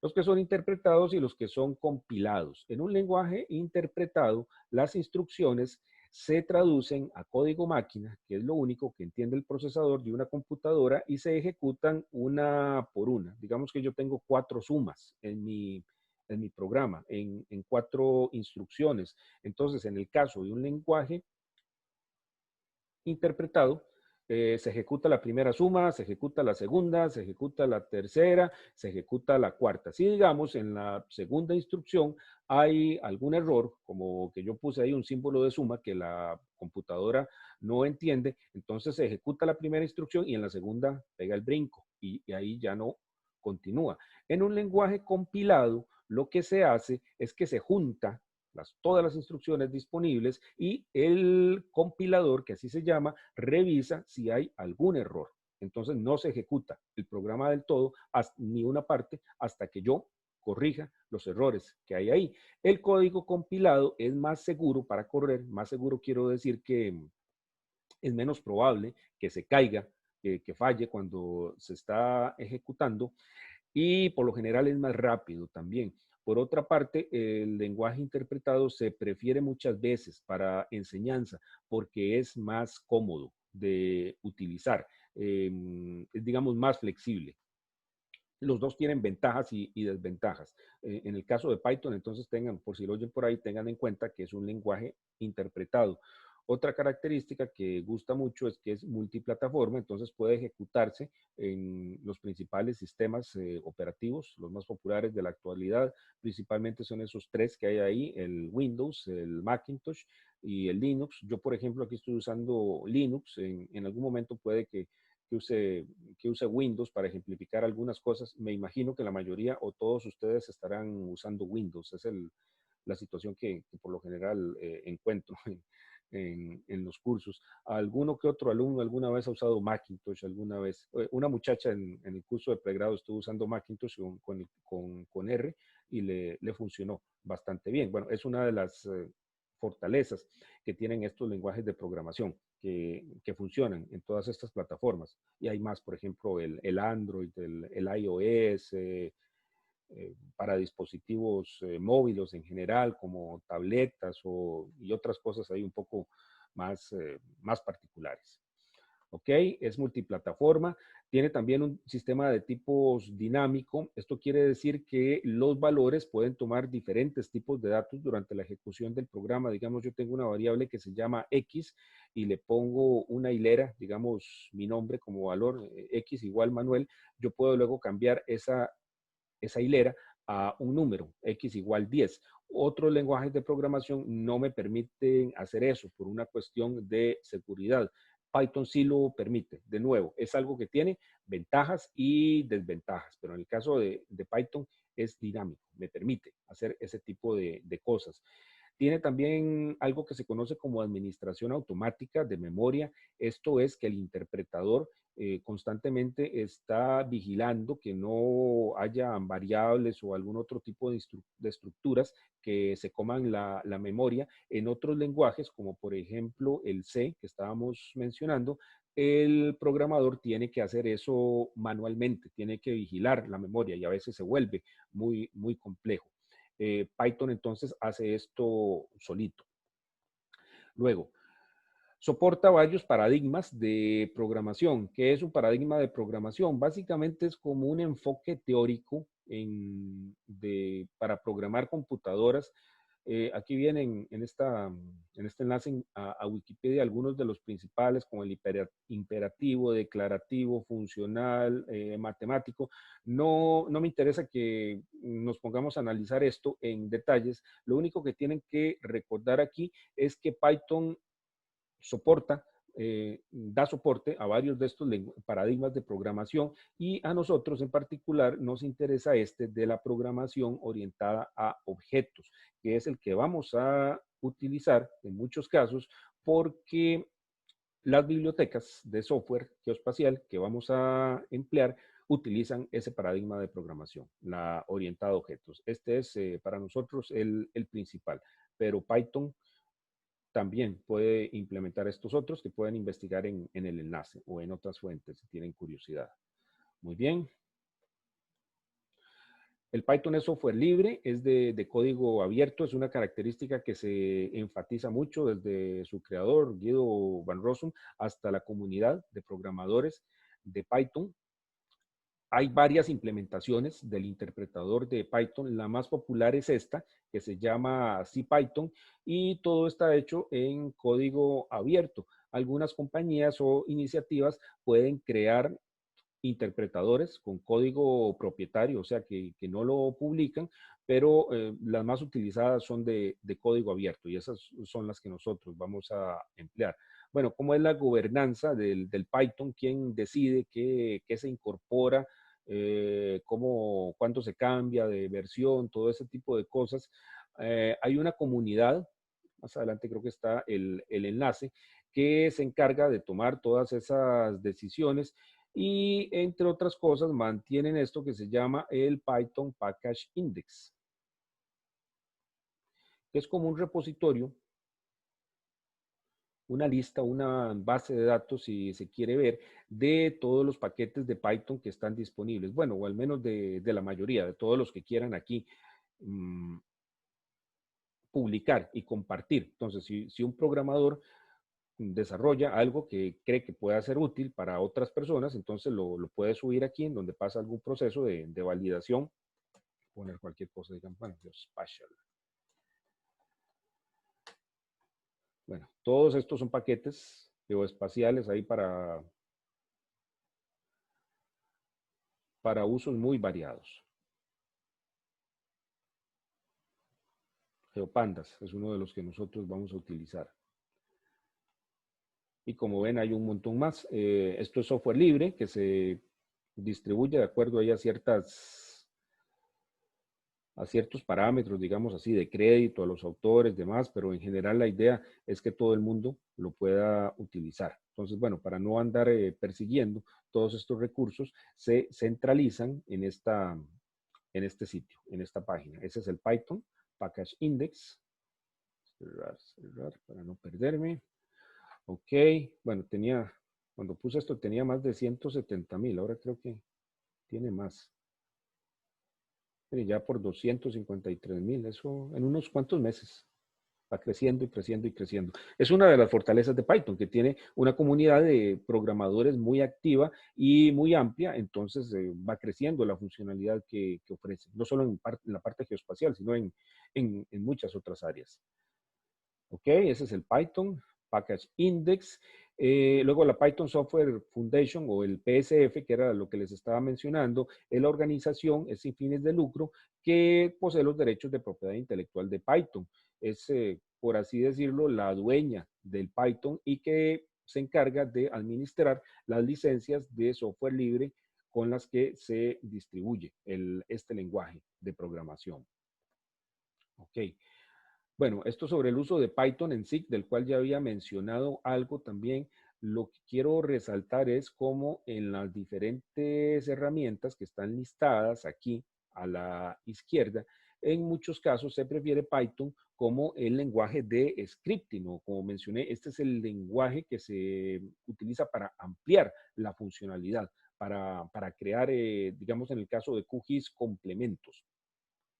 Los que son interpretados y los que son compilados. En un lenguaje interpretado, las instrucciones se traducen a código máquina, que es lo único que entiende el procesador de una computadora, y se ejecutan una por una. Digamos que yo tengo 4 sumas en mi programa, en 4 instrucciones. Entonces, en el caso de un lenguaje interpretado, se ejecuta la primera suma, se ejecuta la segunda, se ejecuta la tercera, se ejecuta la cuarta. Si digamos en la segunda instrucción hay algún error, como que yo puse ahí un símbolo de suma que la computadora no entiende, entonces se ejecuta la primera instrucción y en la segunda pega el brinco y ahí ya no continúa. En un lenguaje compilado, lo que se hace es que se junta todas las instrucciones disponibles y el compilador, que así se llama, revisa si hay algún error. Entonces no se ejecuta el programa del todo, ni una parte, hasta que yo corrija los errores que hay ahí. El código compilado es más seguro para correr, más seguro quiero decir que es menos probable que se caiga, que falle cuando se está ejecutando y por lo general es más rápido también. Por otra parte, el lenguaje interpretado se prefiere muchas veces para enseñanza porque es más cómodo de utilizar, es digamos más flexible. Los 2 tienen ventajas y desventajas. En el caso de Python, entonces por si lo oyen por ahí, tengan en cuenta que es un lenguaje interpretado. Otra característica que gusta mucho es que es multiplataforma, entonces puede ejecutarse en los principales sistemas operativos, los más populares de la actualidad. Principalmente son esos 3 que hay ahí, el Windows, el Macintosh y el Linux. Yo, por ejemplo, aquí estoy usando Linux. En algún momento puede que use Windows para ejemplificar algunas cosas. Me imagino que la mayoría o todos ustedes estarán usando Windows. Es la situación que por lo general encuentro en los cursos. Alguno que otro alumno alguna vez ha usado Macintosh, alguna vez. Una muchacha en el curso de pregrado estuvo usando Macintosh con R y le funcionó bastante bien. Bueno, es una de las fortalezas que tienen estos lenguajes de programación que funcionan en todas estas plataformas. Y hay más, por ejemplo, el Android, el iOS, para dispositivos móviles en general, como tabletas y otras cosas ahí un poco más, más particulares. ¿Ok? Es multiplataforma. Tiene también un sistema de tipos dinámico. Esto quiere decir que los valores pueden tomar diferentes tipos de datos durante la ejecución del programa. Digamos, yo tengo una variable que se llama X y le pongo una hilera, digamos, mi nombre como valor, X igual Manuel. Yo puedo luego cambiar esa hilera a un número, X igual 10. Otros lenguajes de programación no me permiten hacer eso por una cuestión de seguridad. Python sí lo permite. De nuevo, es algo que tiene ventajas y desventajas, pero en el caso de Python es dinámico, me permite hacer ese tipo de cosas. Tiene también algo que se conoce como administración automática de memoria. Esto es que el interpretador constantemente está vigilando que no haya variables o algún otro tipo de estructuras que se coman la memoria. En otros lenguajes, como por ejemplo el C que estábamos mencionando, el programador tiene que hacer eso manualmente, tiene que vigilar la memoria y a veces se vuelve muy, muy complejo. Python entonces hace esto solito. Luego, soporta varios paradigmas de programación. ¿Qué es un paradigma de programación? Básicamente es como un enfoque teórico para programar computadoras. Aquí vienen en este enlace a Wikipedia algunos de los principales, como el imperativo, declarativo, funcional, matemático. No me interesa que nos pongamos a analizar esto en detalles. Lo único que tienen que recordar aquí es que Python da soporte a varios de estos paradigmas de programación y a nosotros en particular nos interesa este de la programación orientada a objetos, que es el que vamos a utilizar en muchos casos porque las bibliotecas de software geoespacial que vamos a emplear utilizan ese paradigma de programación, la orientada a objetos. Este es para nosotros el principal, pero Python también puede implementar estos otros que pueden investigar en el enlace o en otras fuentes si tienen curiosidad. Muy bien. El Python es software libre, es de código abierto, es una característica que se enfatiza mucho desde su creador, Guido van Rossum, hasta la comunidad de programadores de Python. Hay varias implementaciones del interpretador de Python. La más popular es esta, que se llama CPython, y todo está hecho en código abierto. Algunas compañías o iniciativas pueden crear interpretadores con código propietario, o sea, que no lo publican, pero las más utilizadas son de código abierto y esas son las que nosotros vamos a emplear. Bueno, ¿cómo es la gobernanza del Python? ¿Quién decide qué se incorpora? ¿Cuándo se cambia de versión? Todo ese tipo de cosas. Hay una comunidad, más adelante creo que está el enlace, que se encarga de tomar todas esas decisiones y, entre otras cosas, mantienen esto que se llama el Python Package Index, que es como un repositorio, una lista, una base de datos, si se quiere ver, de todos los paquetes de Python que están disponibles. Bueno, o al menos de la mayoría, de todos los que quieran aquí publicar y compartir. Entonces, si un programador desarrolla algo que cree que pueda ser útil para otras personas, entonces lo puede subir aquí en donde pasa algún proceso de validación. Poner cualquier cosa, digamos, bueno, Geospatial. Bueno, todos estos son paquetes geoespaciales ahí para usos muy variados. GeoPandas es uno de los que nosotros vamos a utilizar. Y como ven, hay un montón más. Esto es software libre que se distribuye de acuerdo a ciertos parámetros, digamos así, de crédito a los autores, demás, pero en general la idea es que todo el mundo lo pueda utilizar. Entonces, bueno, para no andar persiguiendo todos estos recursos, se centralizan en este sitio, en esta página. Ese es el Python Package Index. Cerrar para no perderme. Ok, bueno, cuando puse esto tenía más de 170,000, ahora creo que tiene más. Ya por 253,000, eso en unos cuantos meses. Va creciendo y creciendo y creciendo. Es una de las fortalezas de Python, que tiene una comunidad de programadores muy activa y muy amplia, entonces va creciendo la funcionalidad que ofrece, no solo en la parte geoespacial, sino en muchas otras áreas. Ok, ese es el Python Package Index. Luego la Python Software Foundation o el PSF, que era lo que les estaba mencionando, es la organización, es sin fines de lucro, que posee los derechos de propiedad intelectual de Python. Es, por así decirlo, la dueña del Python y que se encarga de administrar las licencias de software libre con las que se distribuye este lenguaje de programación. Ok. Bueno, esto sobre el uso de Python en sí, del cual ya había mencionado algo también. Lo que quiero resaltar es cómo en las diferentes herramientas que están listadas aquí a la izquierda, en muchos casos se prefiere Python como el lenguaje de scripting, o como mencioné, este es el lenguaje que se utiliza para ampliar la funcionalidad, para crear, digamos, en el caso de QGIS, complementos.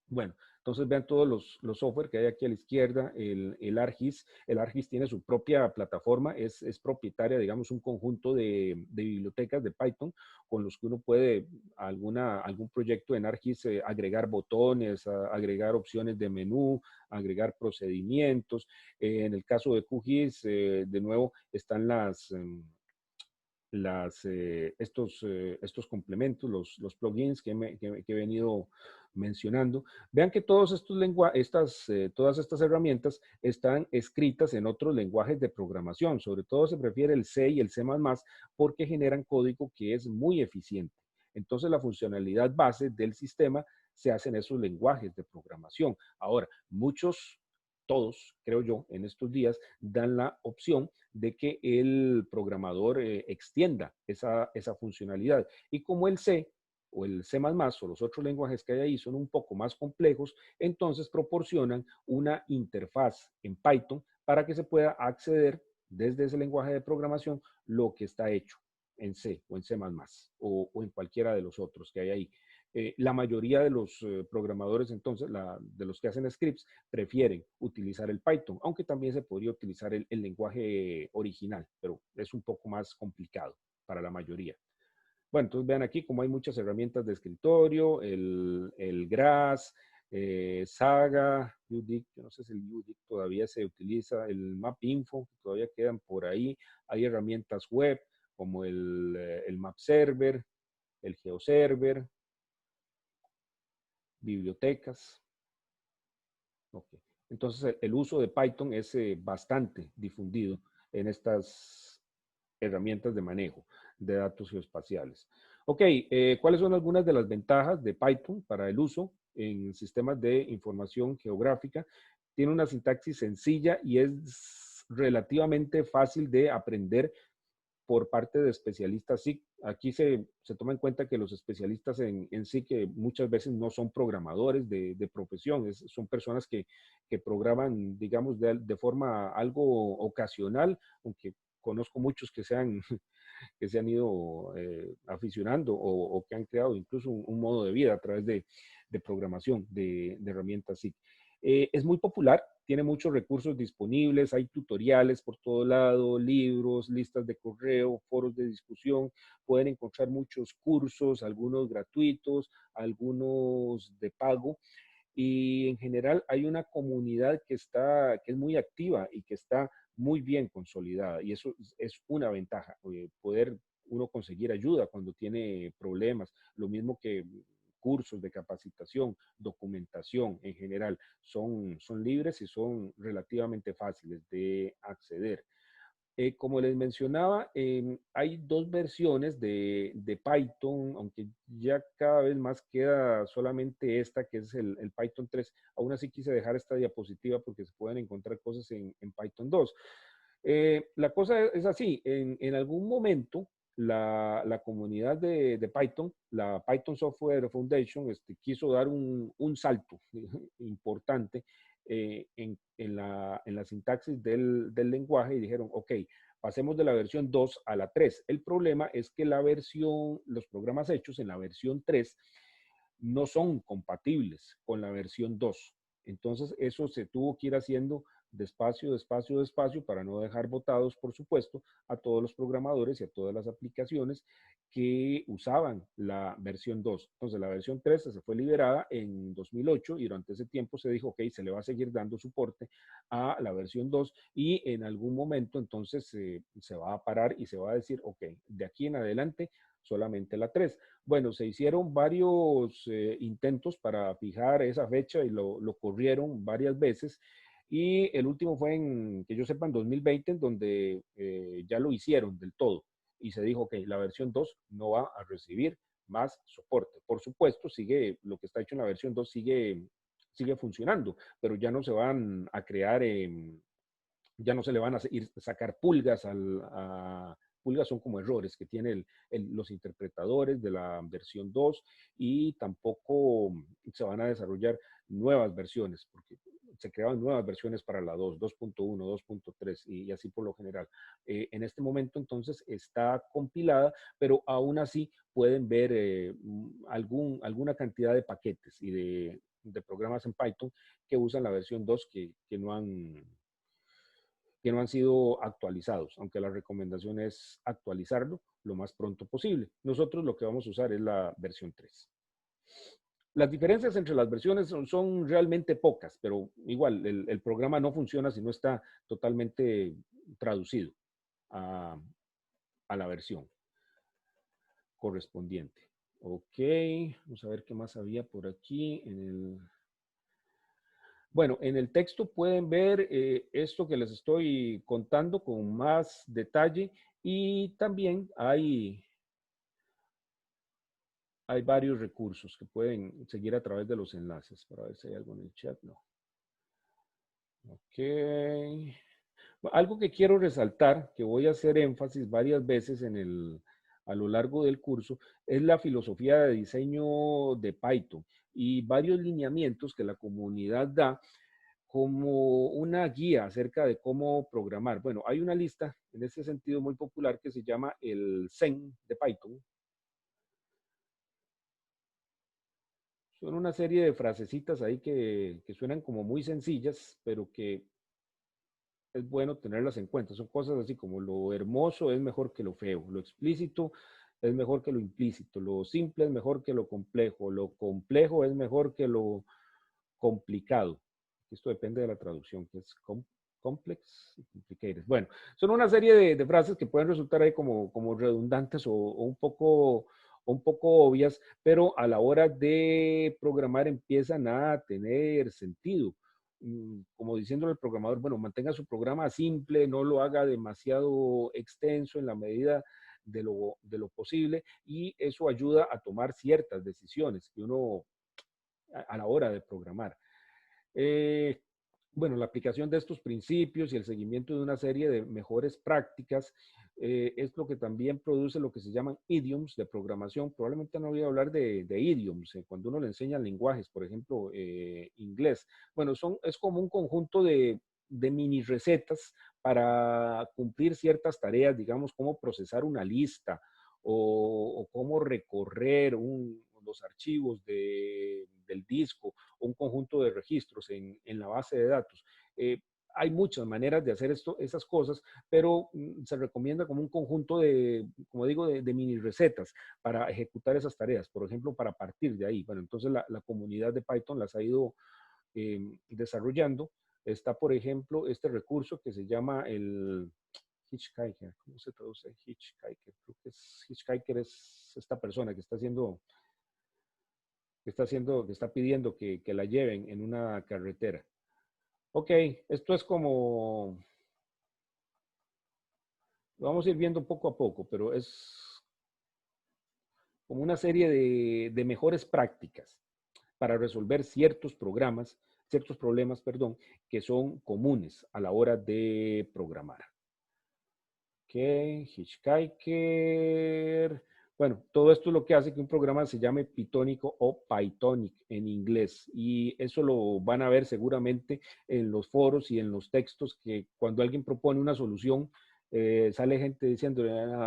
Bueno, entonces vean todos los software que hay aquí a la izquierda, el ArcGIS. El ArcGIS tiene su propia plataforma, es propietaria, digamos, un conjunto de bibliotecas de Python con los que uno puede algún proyecto en ArcGIS agregar botones, agregar opciones de menú, agregar procedimientos. En el caso de QGIS, de nuevo, están estos complementos, los plugins que he venido mencionando. Vean que todas estas herramientas están escritas en otros lenguajes de programación. Sobre todo se prefiere el C y el C++ porque generan código que es muy eficiente. Entonces la funcionalidad base del sistema se hace en esos lenguajes de programación. Ahora, todos, creo yo, en estos días dan la opción de que el programador extienda esa funcionalidad. Y como el C o el C++ o los otros lenguajes que hay ahí son un poco más complejos, entonces proporcionan una interfaz en Python para que se pueda acceder desde ese lenguaje de programación lo que está hecho en C o en C++ o en cualquiera de los otros que hay ahí. La mayoría de los programadores, entonces, de los que hacen scripts, prefieren utilizar el Python, aunque también se podría utilizar el lenguaje original, pero es un poco más complicado para la mayoría. Bueno, entonces vean aquí como hay muchas herramientas de escritorio, el GRASS, Saga, UDIC, yo no sé si el UDIC todavía se utiliza, el MapInfo, todavía quedan por ahí. Hay herramientas web como el MapServer, el GeoServer, bibliotecas. Okay. Entonces, el uso de Python es bastante difundido en estas herramientas de manejo de datos geoespaciales. Ok, ¿cuáles son algunas de las ventajas de Python para el uso en sistemas de información geográfica? Tiene una sintaxis sencilla y es relativamente fácil de aprender por parte de especialistas. Sí, aquí se toma en cuenta que los especialistas en sí, que muchas veces no son programadores de profesión, son personas que programan, digamos, de forma algo ocasional, aunque conozco muchos que que se han ido aficionando o que han creado incluso un modo de vida a través de programación, de herramientas SIG. Es muy popular, tiene muchos recursos disponibles, hay tutoriales por todo lado, libros, listas de correo, foros de discusión, pueden encontrar muchos cursos, algunos gratuitos, algunos de pago, y en general hay una comunidad que es muy activa y que está muy bien consolidada, y eso es una ventaja, poder uno conseguir ayuda cuando tiene problemas, lo mismo que cursos de capacitación, documentación en general, son libres y son relativamente fáciles de acceder. Como les mencionaba, hay dos versiones de Python, aunque ya cada vez más queda solamente esta, que es el Python 3. Aún así quise dejar esta diapositiva porque se pueden encontrar cosas en Python 2. La cosa es así, en algún momento la comunidad de Python, la Python Software Foundation, quiso dar un salto importante en la sintaxis del lenguaje y dijeron, ok, pasemos de la versión 2 a la 3. El problema es que los programas hechos en la versión 3 no son compatibles con la versión 2. Entonces, eso se tuvo que ir haciendo despacio, despacio, despacio, para no dejar botados, por supuesto, a todos los programadores y a todas las aplicaciones que usaban la versión 2. Entonces, la versión 3 se fue liberada en 2008 y durante ese tiempo se dijo, ok, se le va a seguir dando soporte a la versión 2 y en algún momento entonces se va a parar y se va a decir, ok, de aquí en adelante solamente la 3. Bueno, se hicieron varios intentos para fijar esa fecha y lo corrieron varias veces. Y el último fue en, que yo sepa, en 2020, en donde ya lo hicieron del todo. Y se dijo que la versión 2 no va a recibir más soporte. Por supuesto, sigue, lo que está hecho en la versión 2 sigue funcionando, pero ya no se van a crear, ya no se le van a ir a sacar pulgas pulgas son como errores que tienen los interpretadores de la versión 2 y tampoco se van a desarrollar nuevas versiones, porque se creaban nuevas versiones para la 2, 2.1, 2.3 y así por lo general. En este momento entonces está compilada, pero aún así pueden ver alguna cantidad de paquetes y de programas en Python que usan la versión 2 que no han sido actualizados, aunque la recomendación es actualizarlo lo más pronto posible. Nosotros lo que vamos a usar es la versión 3. Las diferencias entre las versiones son realmente pocas, pero igual el programa no funciona si no está totalmente traducido a la versión correspondiente. Ok, vamos a ver qué más había por aquí Bueno, en el texto pueden ver esto que les estoy contando con más detalle y también hay varios recursos que pueden seguir a través de los enlaces para ver si hay algo en el chat. No. Ok. Algo que quiero resaltar, que voy a hacer énfasis varias veces a lo largo del curso, es la filosofía de diseño de Python y varios lineamientos que la comunidad da como una guía acerca de cómo programar. Bueno, hay una lista en ese sentido muy popular que se llama el Zen de Python. Son una serie de frasecitas ahí que suenan como muy sencillas, pero que es bueno tenerlas en cuenta. Son cosas así como lo hermoso es mejor que lo feo, lo explícito es mejor que lo implícito, lo simple es mejor que lo complejo es mejor que lo complicado. Esto depende de la traducción, que es complex y complicated. Bueno, son una serie de frases que pueden resultar ahí como redundantes o un poco obvias, pero a la hora de programar empiezan a tener sentido. Como diciéndole al programador, bueno, mantenga su programa simple, no lo haga demasiado extenso en la medida de lo posible y eso ayuda a tomar ciertas decisiones que uno a la hora de programar. Bueno, la aplicación de estos principios y el seguimiento de una serie de mejores prácticas es lo que también produce lo que se llaman idioms de programación. Probablemente no voy a hablar de idioms cuando uno le enseña lenguajes, por ejemplo, inglés. Bueno, es como un conjunto de mini recetas para cumplir ciertas tareas, digamos, cómo procesar una lista o cómo recorrer los archivos del disco o un conjunto de registros en la base de datos. Hay muchas maneras de hacer esas cosas, pero se recomienda como un conjunto como digo, de mini recetas para ejecutar esas tareas, por ejemplo, para partir de ahí. Bueno, entonces la comunidad de Python las ha ido desarrollando. Está, por ejemplo, este recurso que se llama el Hitchhiker. ¿Cómo se traduce? Hitchhiker. Creo que Hitchhiker es esta persona que está pidiendo que la lleven en una carretera. Ok, esto es como, lo vamos a ir viendo poco a poco, pero es como una serie de mejores prácticas para resolver ciertos problemas, que son comunes a la hora de programar. Ok, Hitchhiker. Bueno, todo esto es lo que hace que un programa se llame Pythonico o Pythonic en inglés. Y eso lo van a ver seguramente en los foros y en los textos que cuando alguien propone una solución, sale gente diciendo,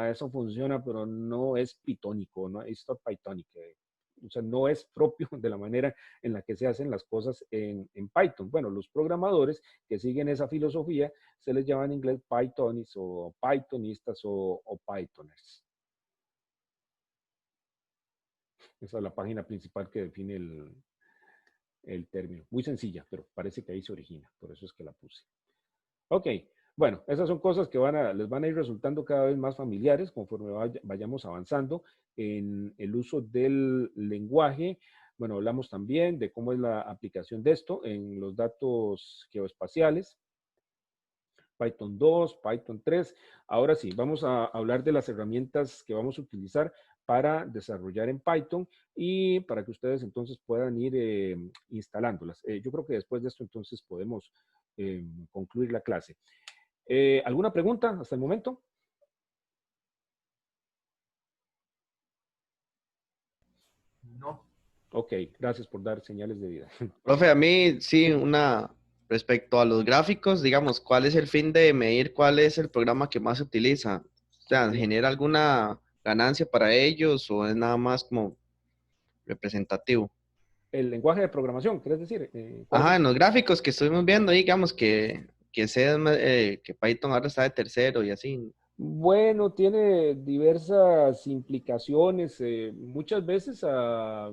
eso funciona, pero no es Pythonico, no es Pythonic. o sea, no es propio de la manera en la que se hacen las cosas en Python. Bueno, los programadores que siguen esa filosofía se les llama en inglés Pythonists o Pythonistas o Pythoners. Esa es la página principal que define el término. Muy sencilla, pero parece que ahí se origina, por eso es que la puse. Ok, bueno, esas son cosas que les van a ir resultando cada vez más familiares conforme vayamos avanzando en el uso del lenguaje. Bueno, hablamos también de cómo es la aplicación de esto en los datos geoespaciales. Python 2, Python 3. Ahora sí, vamos a hablar de las herramientas que vamos a utilizar para desarrollar en Python y para que ustedes entonces puedan ir instalándolas. Yo creo que después de esto entonces podemos concluir la clase. ¿Alguna pregunta hasta el momento? No. Ok, gracias por dar señales de vida. Profe, a mí sí, respecto a los gráficos, digamos, ¿cuál es el fin de medir cuál es el programa que más se utiliza? O sea, ¿genera alguna ganancia para ellos o es nada más como representativo? El lenguaje de programación, ¿quieres decir? ¿Cuál es Ajá, el- en los gráficos que estuvimos viendo, digamos que Python ahora está de tercero y así. Bueno, tiene diversas implicaciones. Muchas veces a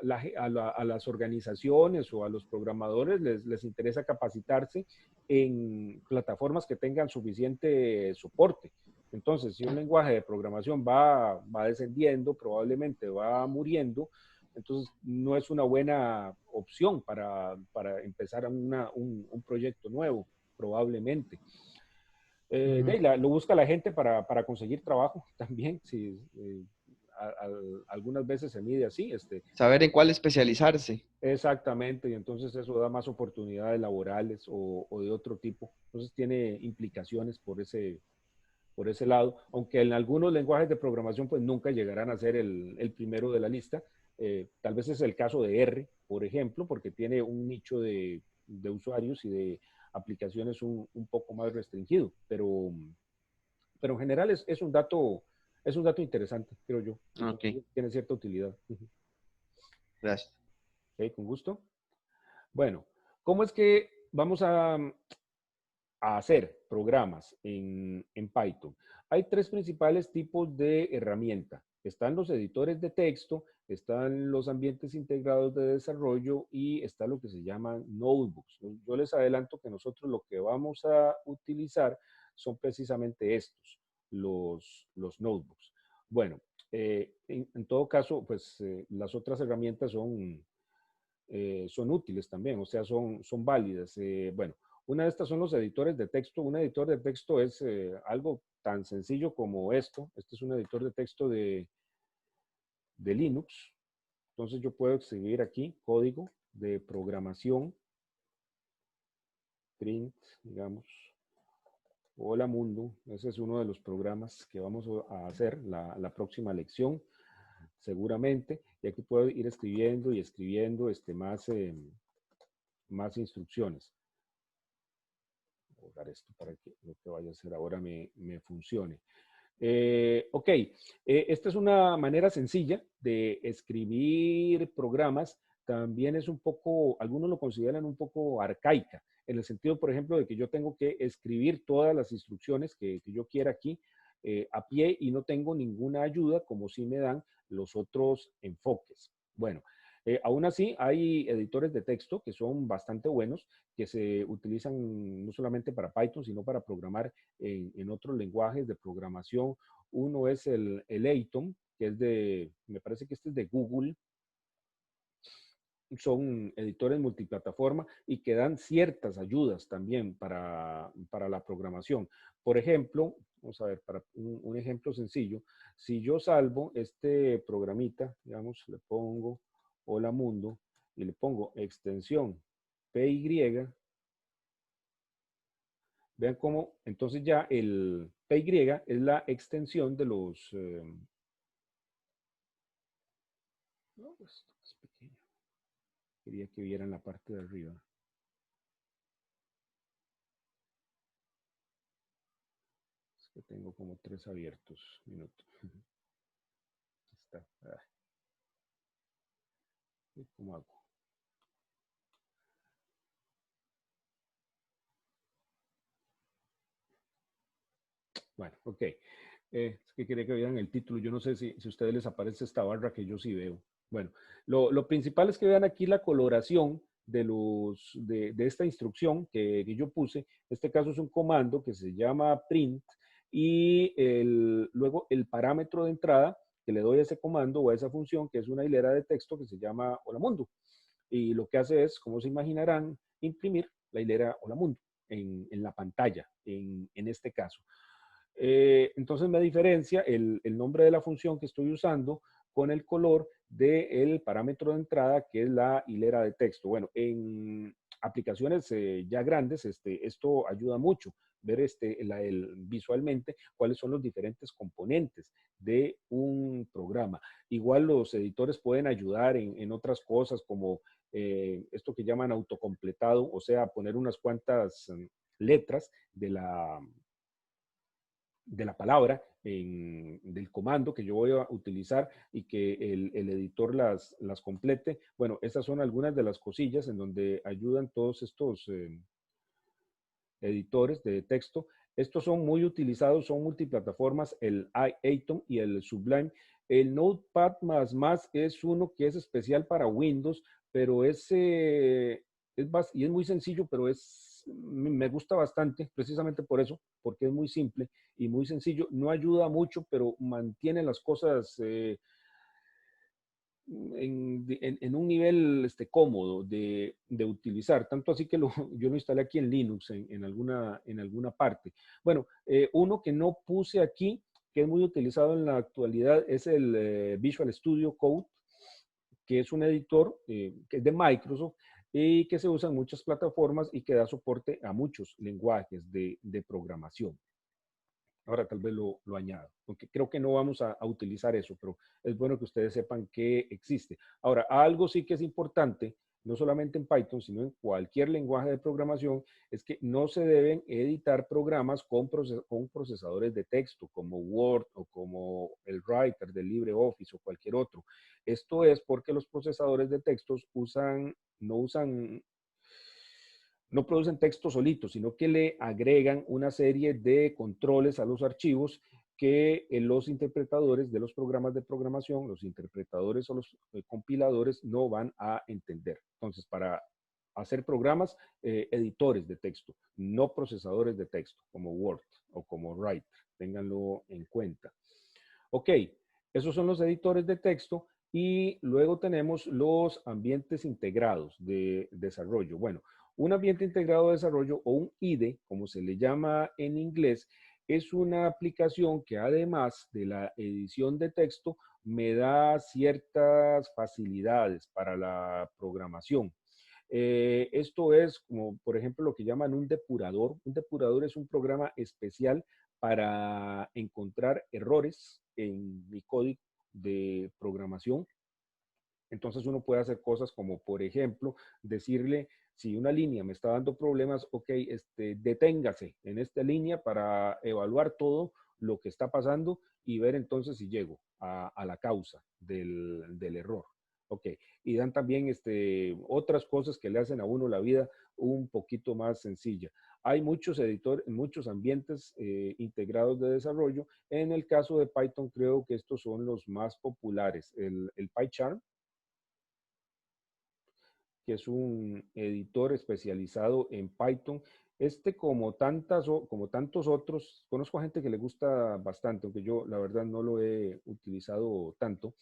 las organizaciones o a los programadores les interesa capacitarse en plataformas que tengan suficiente soporte. Entonces, si un lenguaje de programación va descendiendo, probablemente va muriendo, entonces no es una buena opción para empezar un proyecto nuevo, probablemente. Lo busca la gente para conseguir trabajo también, sí, algunas veces se mide así, Saber en cuál especializarse. exactamente, y entonces eso da más oportunidades laborales o de otro tipo, entonces tiene implicaciones por ese lado, aunque en algunos lenguajes de programación pues nunca llegarán a ser el primero de la lista, tal vez es el caso de R, por ejemplo, porque tiene un nicho de usuarios y de aplicaciones un poco más restringido, pero en general es un dato interesante, creo yo. Ok, Tiene cierta utilidad. gracias. Ok, con gusto. Bueno, ¿cómo es que vamos a hacer programas en Python? Hay tres principales tipos de herramienta. Están los editores de texto, están los ambientes integrados de desarrollo y está lo que se llaman notebooks. Yo les adelanto que nosotros lo que vamos a utilizar son precisamente estos, los notebooks. Bueno, en todo caso, pues las otras herramientas son útiles también, o sea, son válidas. Bueno, una de estas son los editores de texto. Un editor de texto es algo tan sencillo como esto. Este es un editor de texto de Linux. Entonces yo puedo escribir aquí código de programación, print, digamos, hola mundo. Ese es uno de los programas que vamos a hacer la próxima lección, seguramente. Y aquí puedo ir escribiendo y escribiendo más instrucciones. Borrar esto para que lo que vaya a hacer ahora me funcione. Ok, esta es una manera sencilla de escribir programas. También es un poco, algunos lo consideran un poco arcaica, en el sentido, por ejemplo, de que yo tengo que escribir todas las instrucciones que yo quiera aquí a pie y no tengo ninguna ayuda, como si me dan los otros enfoques. Bueno, aún así, hay editores de texto que son bastante buenos, que se utilizan no solamente para Python, sino para programar en otros lenguajes de programación. Uno es el Atom, que es me parece que este es de Google. Son editores multiplataforma y que dan ciertas ayudas también para la programación. Por ejemplo, vamos a ver, para un ejemplo sencillo, si yo salvo este programita, digamos, le pongo hola mundo y le pongo extensión PY, vean cómo entonces ya el PY es la extensión de los... no, pues, es pequeño. Quería que vieran la parte de arriba. Es que tengo como tres abiertos. Minuto. Está. ¿Cómo hago? Bueno, ok. Es que quería que vean el título. Yo no sé si a ustedes les aparece esta barra que yo sí veo. Bueno, lo principal es que vean aquí la coloración de esta instrucción que yo puse. En este caso es un comando que se llama print y luego el parámetro de entrada que le doy a ese comando o a esa función, que es una hilera de texto que se llama Hola Mundo. Y lo que hace es, como se imaginarán, imprimir la hilera Hola Mundo en la pantalla, en este caso. Entonces me diferencia el nombre de la función que estoy usando con el color del parámetro de entrada, que es la hilera de texto. Bueno, en aplicaciones ya grandes, esto ayuda mucho ver visualmente cuáles son los diferentes componentes de un programa. Igual los editores pueden ayudar en otras cosas como esto que llaman autocompletado, o sea, poner unas cuantas letras de la palabra, del comando que yo voy a utilizar y que el editor las complete. Bueno, estas son algunas de las cosillas en donde ayudan todos estos editores de texto. Estos son muy utilizados, son multiplataformas, el Atom y el Sublime. El Notepad++ es uno que es especial para Windows, pero y es muy sencillo, pero me gusta bastante, precisamente por eso, porque es muy simple y muy sencillo. No ayuda mucho, pero mantiene las cosas en un nivel cómodo de utilizar, tanto así que yo lo instalé aquí en Linux en alguna parte. Bueno, uno que no puse aquí, que es muy utilizado en la actualidad, es el Visual Studio Code, que es un editor que es de Microsoft y que se usa en muchas plataformas y que da soporte a muchos lenguajes de programación. Ahora tal vez lo añado, porque creo que no vamos a utilizar eso, pero es bueno que ustedes sepan que existe. Ahora, algo sí que es importante, no solamente en Python, sino en cualquier lenguaje de programación, es que no se deben editar programas con procesadores de texto, como Word o como el Writer de LibreOffice o cualquier otro. Esto es porque los procesadores de textos no producen texto solito, sino que le agregan una serie de controles a los archivos que los interpretadores de los programas de programación, los interpretadores o los compiladores no van a entender. Entonces, para hacer programas, editores de texto, no procesadores de texto, como Word o como Writer, ténganlo en cuenta. Ok, esos son los editores de texto y luego tenemos los ambientes integrados de desarrollo. Bueno, un ambiente integrado de desarrollo o un IDE, como se le llama en inglés, es una aplicación que además de la edición de texto me da ciertas facilidades para la programación. Esto es como, por ejemplo, lo que llaman un depurador. Un depurador es un programa especial para encontrar errores en mi código de programación. Entonces uno puede hacer cosas como, por ejemplo, decirle, si una línea me está dando problemas, ok, deténgase en esta línea para evaluar todo lo que está pasando y ver entonces si llego a la causa del error. Ok, y dan también otras cosas que le hacen a uno la vida un poquito más sencilla. Hay muchos editores, muchos ambientes integrados de desarrollo. En el caso de Python, creo que estos son los más populares. El PyCharm, que es un editor especializado en Python. Como tantos otros, conozco a gente que le gusta bastante, aunque yo la verdad no lo he utilizado tanto.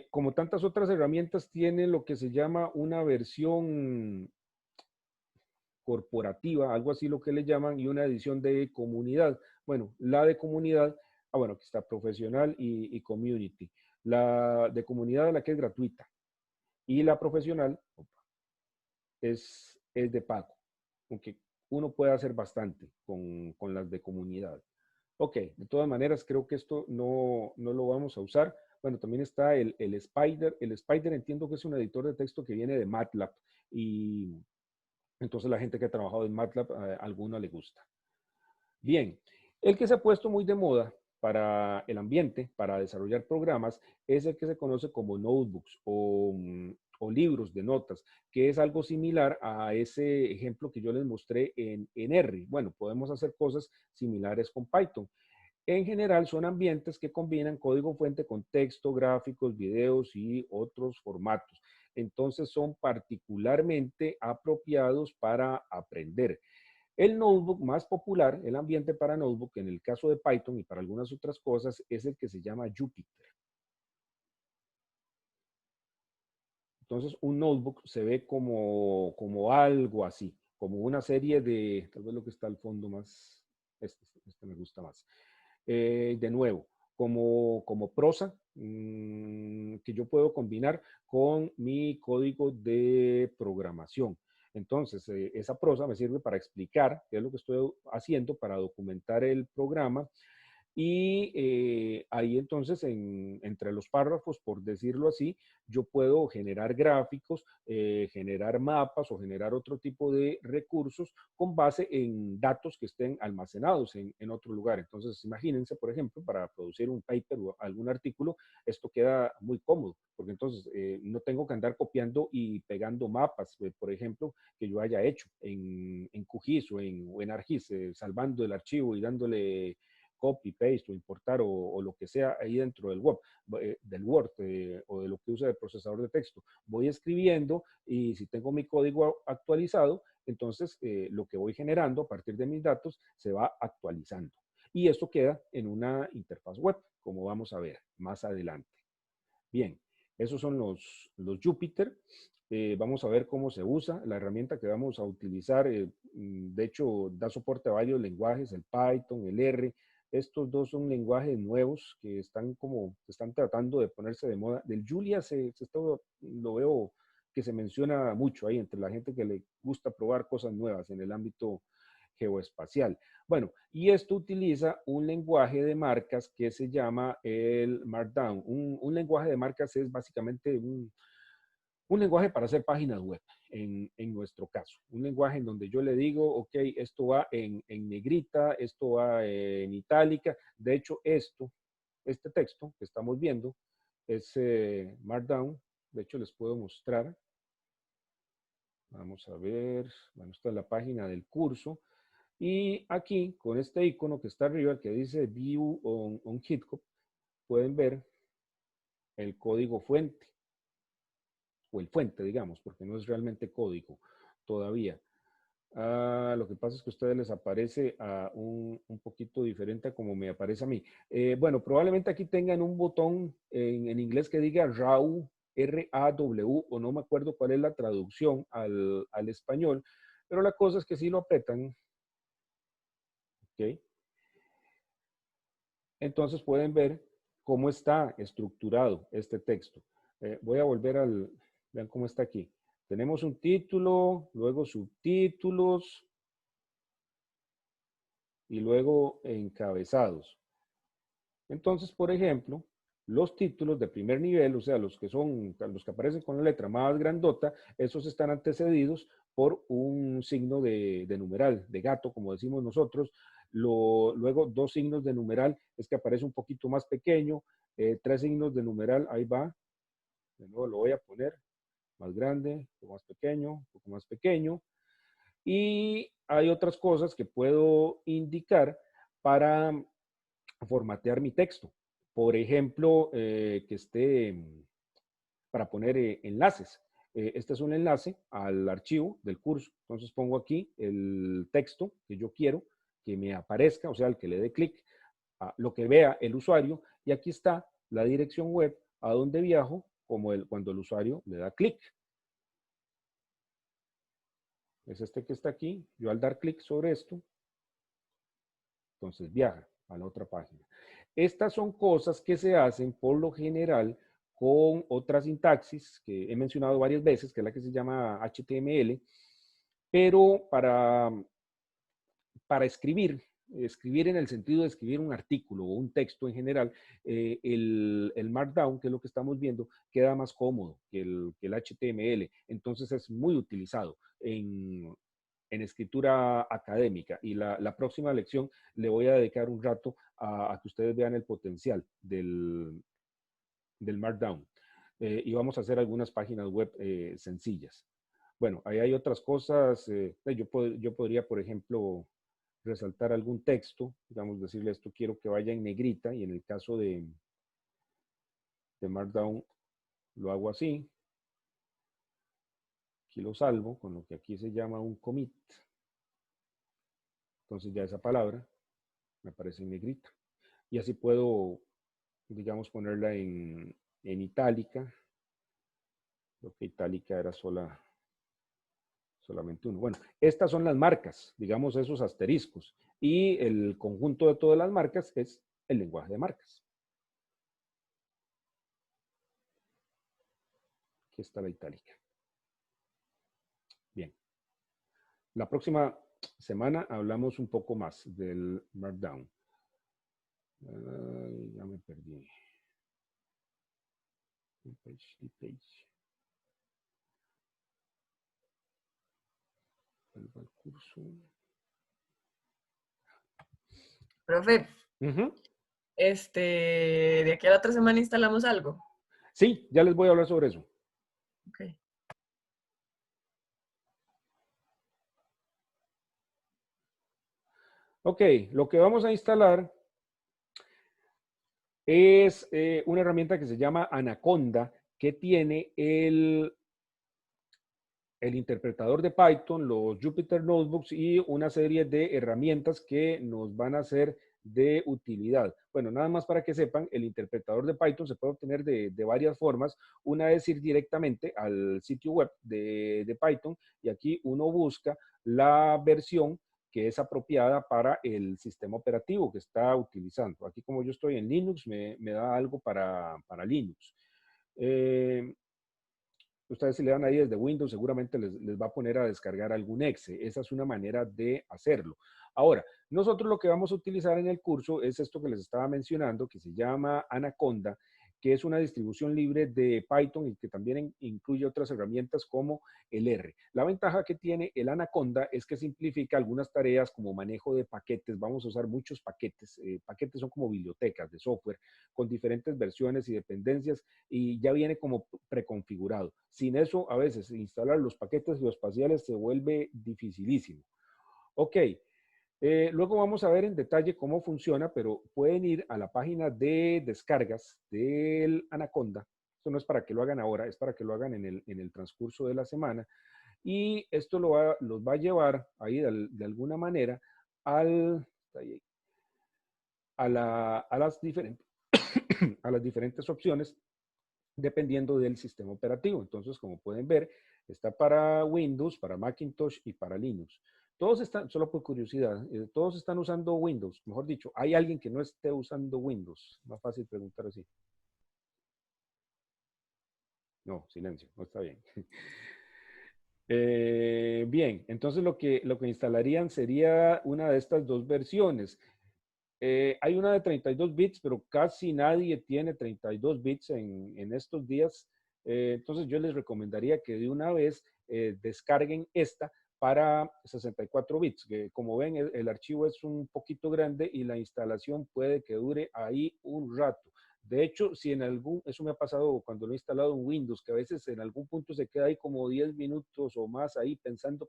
Como tantas otras herramientas, tiene lo que se llama una versión corporativa, algo así lo que le llaman, y una edición de comunidad. Bueno, la de comunidad, bueno, aquí está profesional y community. La de comunidad, la que es gratuita. Y la profesional es de pago, aunque uno puede hacer bastante con las de comunidad. Ok, de todas maneras, creo que esto no lo vamos a usar. Bueno, también está el Spider. El Spider entiendo que es un editor de texto que viene de MATLAB y entonces la gente que ha trabajado en MATLAB, a alguna le gusta. Bien, el que se ha puesto muy de moda para el ambiente, para desarrollar programas, es el que se conoce como notebooks o libros de notas, que es algo similar a ese ejemplo que yo les mostré en R. Bueno, podemos hacer cosas similares con Python. En general son ambientes que combinan código fuente con texto, gráficos, videos y otros formatos. Entonces son particularmente apropiados para aprender. El notebook más popular, el ambiente para notebook, en el caso de Python y para algunas otras cosas, es el que se llama Jupyter. Entonces, un notebook se ve como algo así, como una serie de, tal vez lo que está al fondo más, este me gusta más. De nuevo, como prosa que yo puedo combinar con mi código de programación. Entonces, esa prosa me sirve para explicar qué es lo que estoy haciendo, para documentar el programa. Y ahí entonces, entre los párrafos, por decirlo así, yo puedo generar gráficos, generar mapas o generar otro tipo de recursos con base en datos que estén almacenados en otro lugar. Entonces, imagínense, por ejemplo, para producir un paper o algún artículo, esto queda muy cómodo, porque entonces no tengo que andar copiando y pegando mapas, por ejemplo, que yo haya hecho en QGIS o en ArcGIS, salvando el archivo y dándole copy, paste o importar o lo que sea ahí dentro del web, del Word o de lo que usa el procesador de texto. Voy escribiendo y si tengo mi código actualizado, entonces lo que voy generando a partir de mis datos se va actualizando. Y esto queda en una interfaz web, como vamos a ver más adelante. Bien, esos son los Jupyter. Vamos a ver cómo se usa. La herramienta que vamos a utilizar, de hecho, da soporte a varios lenguajes, el Python, el R. Estos dos son lenguajes nuevos que están tratando de ponerse de moda. Del Julia lo veo que se menciona mucho ahí entre la gente que le gusta probar cosas nuevas en el ámbito geoespacial. Bueno, y esto utiliza un lenguaje de marcas que se llama el Markdown. Un lenguaje de marcas es básicamente un lenguaje para hacer páginas web, en nuestro caso. Un lenguaje en donde yo le digo, ok, esto va en negrita, esto va en itálica. De hecho, este texto que estamos viendo es Markdown. De hecho, les puedo mostrar. Vamos a ver. Bueno, esta es la página del curso. Y aquí, con este icono que está arriba, que dice View on GitHub, pueden ver el código fuente, o el fuente, digamos, porque no es realmente código todavía. Lo que pasa es que a ustedes les aparece un poquito diferente a como me aparece a mí. Bueno, probablemente aquí tengan un botón en inglés que diga RAW, R-A-W, o no me acuerdo cuál es la traducción al español, pero la cosa es que si lo apretan, ¿ok? Entonces pueden ver cómo está estructurado este texto. Voy a volver vean cómo está aquí. Tenemos un título, luego subtítulos y luego encabezados. Entonces, por ejemplo, los títulos de primer nivel, o sea, los que aparecen con la letra más grandota, esos están antecedidos por un signo de numeral, de gato, como decimos nosotros. Luego, dos signos de numeral es que aparece un poquito más pequeño. Tres signos de numeral, ahí va. De nuevo lo voy a poner más grande, un poco más pequeño, un poco más pequeño. Y hay otras cosas que puedo indicar para formatear mi texto. Por ejemplo, que esté para poner enlaces. Este es un enlace al archivo del curso. Entonces pongo aquí el texto que yo quiero que me aparezca, o sea, el que le dé clic, a lo que vea el usuario. Y aquí está la dirección web a donde viajo cuando el usuario le da clic. Es este que está aquí. Yo al dar clic sobre esto, entonces viaja a la otra página. Estas son cosas que se hacen por lo general con otra sintaxis que he mencionado varias veces, que es la que se llama HTML, pero para escribir en el sentido de escribir un artículo o un texto en general, el Markdown, que es lo que estamos viendo, queda más cómodo que el HTML. Entonces es muy utilizado en escritura académica. Y la próxima lección le voy a dedicar un rato a que ustedes vean el potencial del Markdown. Y vamos a hacer algunas páginas web sencillas. Bueno, ahí hay otras cosas. Yo podría, por ejemplo, resaltar algún texto, digamos, decirle esto quiero que vaya en negrita, y en el caso de Markdown lo hago así. Aquí lo salvo con lo que aquí se llama un commit. Entonces ya esa palabra me aparece en negrita. Y así puedo, digamos, ponerla en itálica. Lo que itálica era solamente uno. Bueno, estas son las marcas, digamos, esos asteriscos. Y el conjunto de todas las marcas es el lenguaje de marcas. Aquí está la itálica. Bien. La próxima semana hablamos un poco más del Markdown. Ya me perdí. Page. Vuelvo al curso. Profe, Ujú. de aquí a la otra semana instalamos algo. Sí, ya les voy a hablar sobre eso. Ok. Ok, lo que vamos a instalar es una herramienta que se llama Anaconda, que tiene el interpretador de Python, los Jupyter Notebooks y una serie de herramientas que nos van a ser de utilidad. Bueno, nada más para que sepan, el interpretador de Python se puede obtener de varias formas. Una es ir directamente al sitio web de Python, y aquí uno busca la versión que es apropiada para el sistema operativo que está utilizando. Aquí, como yo estoy en Linux, me da algo para Linux. Ustedes, si le dan ahí desde Windows, seguramente les va a poner a descargar algún exe. Esa es una manera de hacerlo. Ahora, nosotros lo que vamos a utilizar en el curso es esto que les estaba mencionando, que se llama Anaconda, que es una distribución libre de Python y que también incluye otras herramientas como el R. La ventaja que tiene el Anaconda es que simplifica algunas tareas como manejo de paquetes. Vamos a usar muchos paquetes. Paquetes son como bibliotecas de software con diferentes versiones y dependencias, y ya viene como preconfigurado. Sin eso, a veces instalar los paquetes geoespaciales se vuelve dificilísimo. Ok, luego vamos a ver en detalle cómo funciona, pero pueden ir a la página de descargas del Anaconda. Esto no es para que lo hagan ahora, es para que lo hagan en el transcurso de la semana. Y esto los va a llevar ahí de alguna manera a las diferentes opciones dependiendo del sistema operativo. Entonces, como pueden ver, está para Windows, para Macintosh y para Linux. Todos están, solo por curiosidad, todos están usando Windows. Mejor dicho, ¿hay alguien que no esté usando Windows? Más fácil preguntar así. No, silencio, no está bien. Bien, entonces lo que instalarían sería una de estas dos versiones. Hay una de 32 bits, pero casi nadie tiene 32 bits en estos días. Entonces yo les recomendaría que de una vez descarguen esta para 64 bits, que como ven el archivo es un poquito grande y la instalación puede que dure ahí un rato. De hecho, si en eso me ha pasado cuando lo he instalado en Windows, que a veces en algún punto se queda ahí como 10 minutos o más ahí pensando.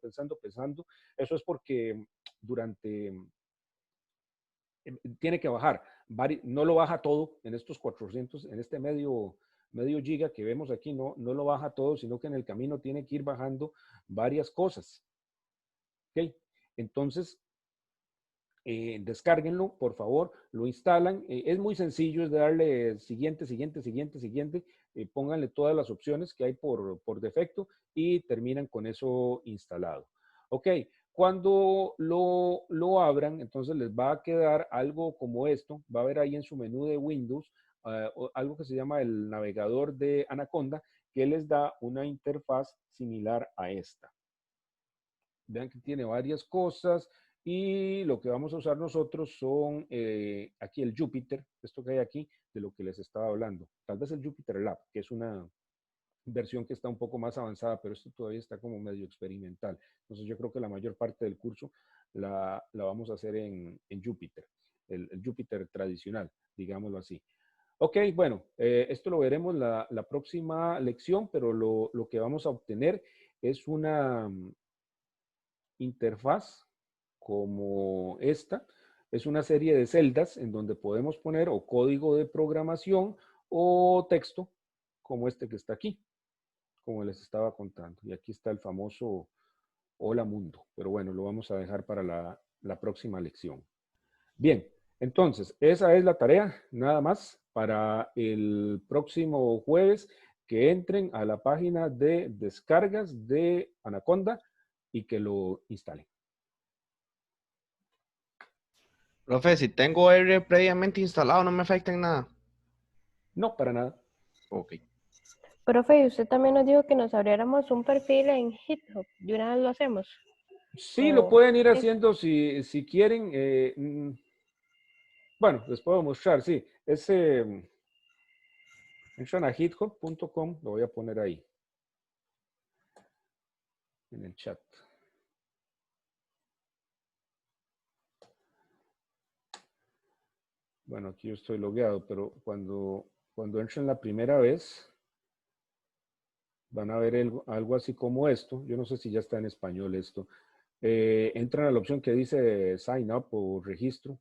Eso es porque durante tiene que bajar. No lo baja todo en estos 400, en este medio giga que vemos aquí, no lo baja todo, sino que en el camino tiene que ir bajando varias cosas. ¿Ok? Entonces, descárguenlo, por favor, lo instalan. Es muy sencillo, es de darle siguiente, pónganle todas las opciones que hay por defecto y terminan con eso instalado. Ok, cuando lo abran, entonces les va a quedar algo como esto. Va a haber ahí en su menú de Windows algo que se llama el navegador de Anaconda, que les da una interfaz similar a esta. Vean que tiene varias cosas y lo que vamos a usar nosotros son aquí el Jupyter, esto que hay aquí, de lo que les estaba hablando. Tal vez el Jupyter Lab, que es una versión que está un poco más avanzada, pero esto todavía está como medio experimental. Entonces yo creo que la mayor parte del curso la vamos a hacer en Jupyter, el Jupyter tradicional, digámoslo así. Ok, bueno, esto lo veremos la próxima lección, pero lo que vamos a obtener es una interfaz como esta. Es una serie de celdas en donde podemos poner o código de programación o texto, como este que está aquí, como les estaba contando. Y aquí está el famoso Hola Mundo. Pero bueno, lo vamos a dejar para la próxima lección. Bien, entonces, esa es la tarea, nada más, para el próximo jueves, que entren a la página de descargas de Anaconda y que lo instalen. Profe, si tengo R previamente instalado, no me afecta en nada. No, para nada. Ok. Profe, y usted también nos dijo que nos abriéramos un perfil en GitHub. ¿De una vez lo hacemos? Sí, lo O- pueden ir sí. haciendo si quieren. Bueno, les puedo mostrar, sí. Entran a github.com, lo voy a poner ahí, en el chat. Bueno, aquí yo estoy logueado, pero cuando entren la primera vez, van a ver algo así como esto. Yo no sé si ya está en español esto. Entran a la opción que dice Sign Up o registro.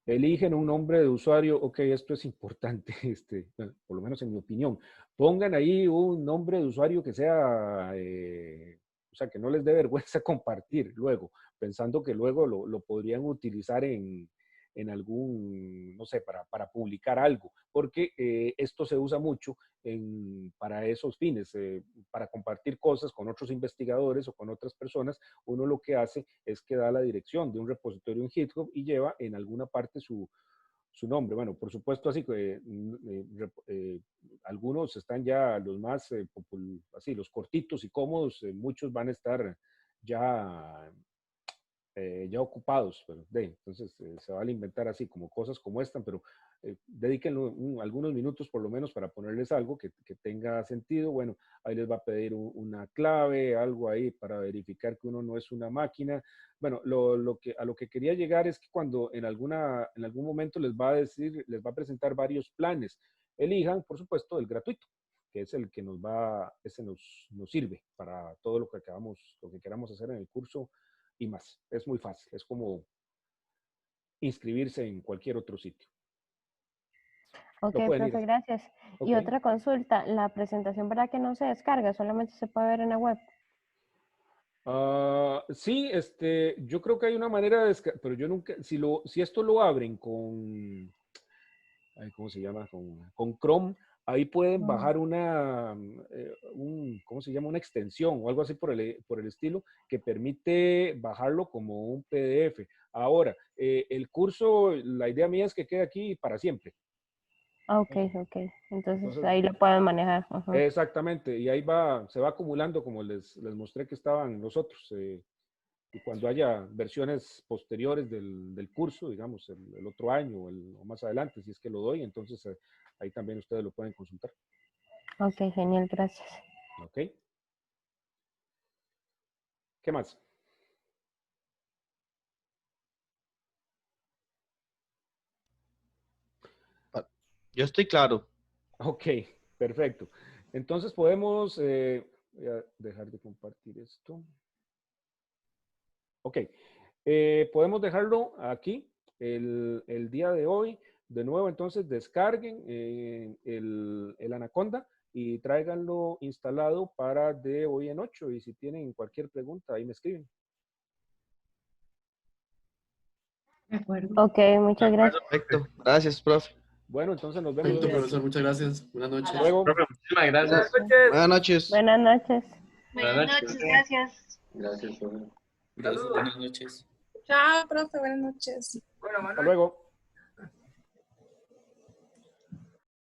Eligen un nombre de usuario. Ok, esto es importante, bueno, por lo menos en mi opinión. Pongan ahí un nombre de usuario que sea, o sea, que no les dé vergüenza compartir luego, pensando que luego lo podrían utilizar en algún, no sé, para publicar algo, porque esto se usa mucho para esos fines, para compartir cosas con otros investigadores o con otras personas. Uno lo que hace es que da la dirección de un repositorio en GitHub y lleva en alguna parte su nombre. Bueno, por supuesto, así que algunos están ya los más, así, los cortitos y cómodos, muchos van a estar ya ya ocupados, pero entonces se van a inventar así como cosas como esta, pero dediquen algunos minutos por lo menos para ponerles algo que tenga sentido. Bueno, ahí les va a pedir una clave, algo ahí para verificar que uno no es una máquina. Bueno, a lo que quería llegar es que cuando en algún momento les va a decir, les va a presentar varios planes, elijan, por supuesto, el gratuito, que es el que ese nos sirve para todo lo que queramos hacer en el curso y más. Es muy fácil, es como inscribirse en cualquier otro sitio. Ok, Lo pueden profe, ir. gracias. Y Ok. otra consulta, la presentación, ¿verdad que no se descarga? Solamente se puede ver en la web. Sí, yo creo que hay una manera de descargar, pero yo nunca, si esto lo abren ¿cómo se llama? Con Chrome, ahí pueden bajar ¿cómo se llama? Una extensión o algo así por el estilo que permite bajarlo como un PDF. Ahora, el curso, la idea mía es que quede aquí para siempre. Ok, ok. Entonces Entonces, ahí lo pueden manejar. Ajá. exactamente, y ahí se va acumulando como les mostré que estaban los otros. Y cuando haya versiones posteriores del curso, digamos, el otro año o más adelante, si es que lo doy, entonces ahí también ustedes lo pueden consultar. Ok, genial, gracias. ¿Ok? ¿Qué más? Yo estoy claro. Ok, perfecto. Entonces podemos, voy a dejar de compartir esto. Ok, podemos dejarlo aquí el día de hoy. De nuevo, entonces, descarguen el Anaconda y tráiganlo instalado para de hoy en 8. Y si tienen cualquier pregunta, ahí me escriben. De acuerdo. Ok, muchas gracias. Perfecto. Gracias, profe. Bueno, entonces nos vemos. Perfecto, profesor, muchas gracias. Buenas noches. Hasta luego. Profe, muchísimas gracias. Buenas noches. Buenas noches. Buenas Buenas noches. noches, gracias. Gracias, profe. Saludos. Buenas noches. Chao, profe, buenas noches. Bueno, Hasta Manuel. luego.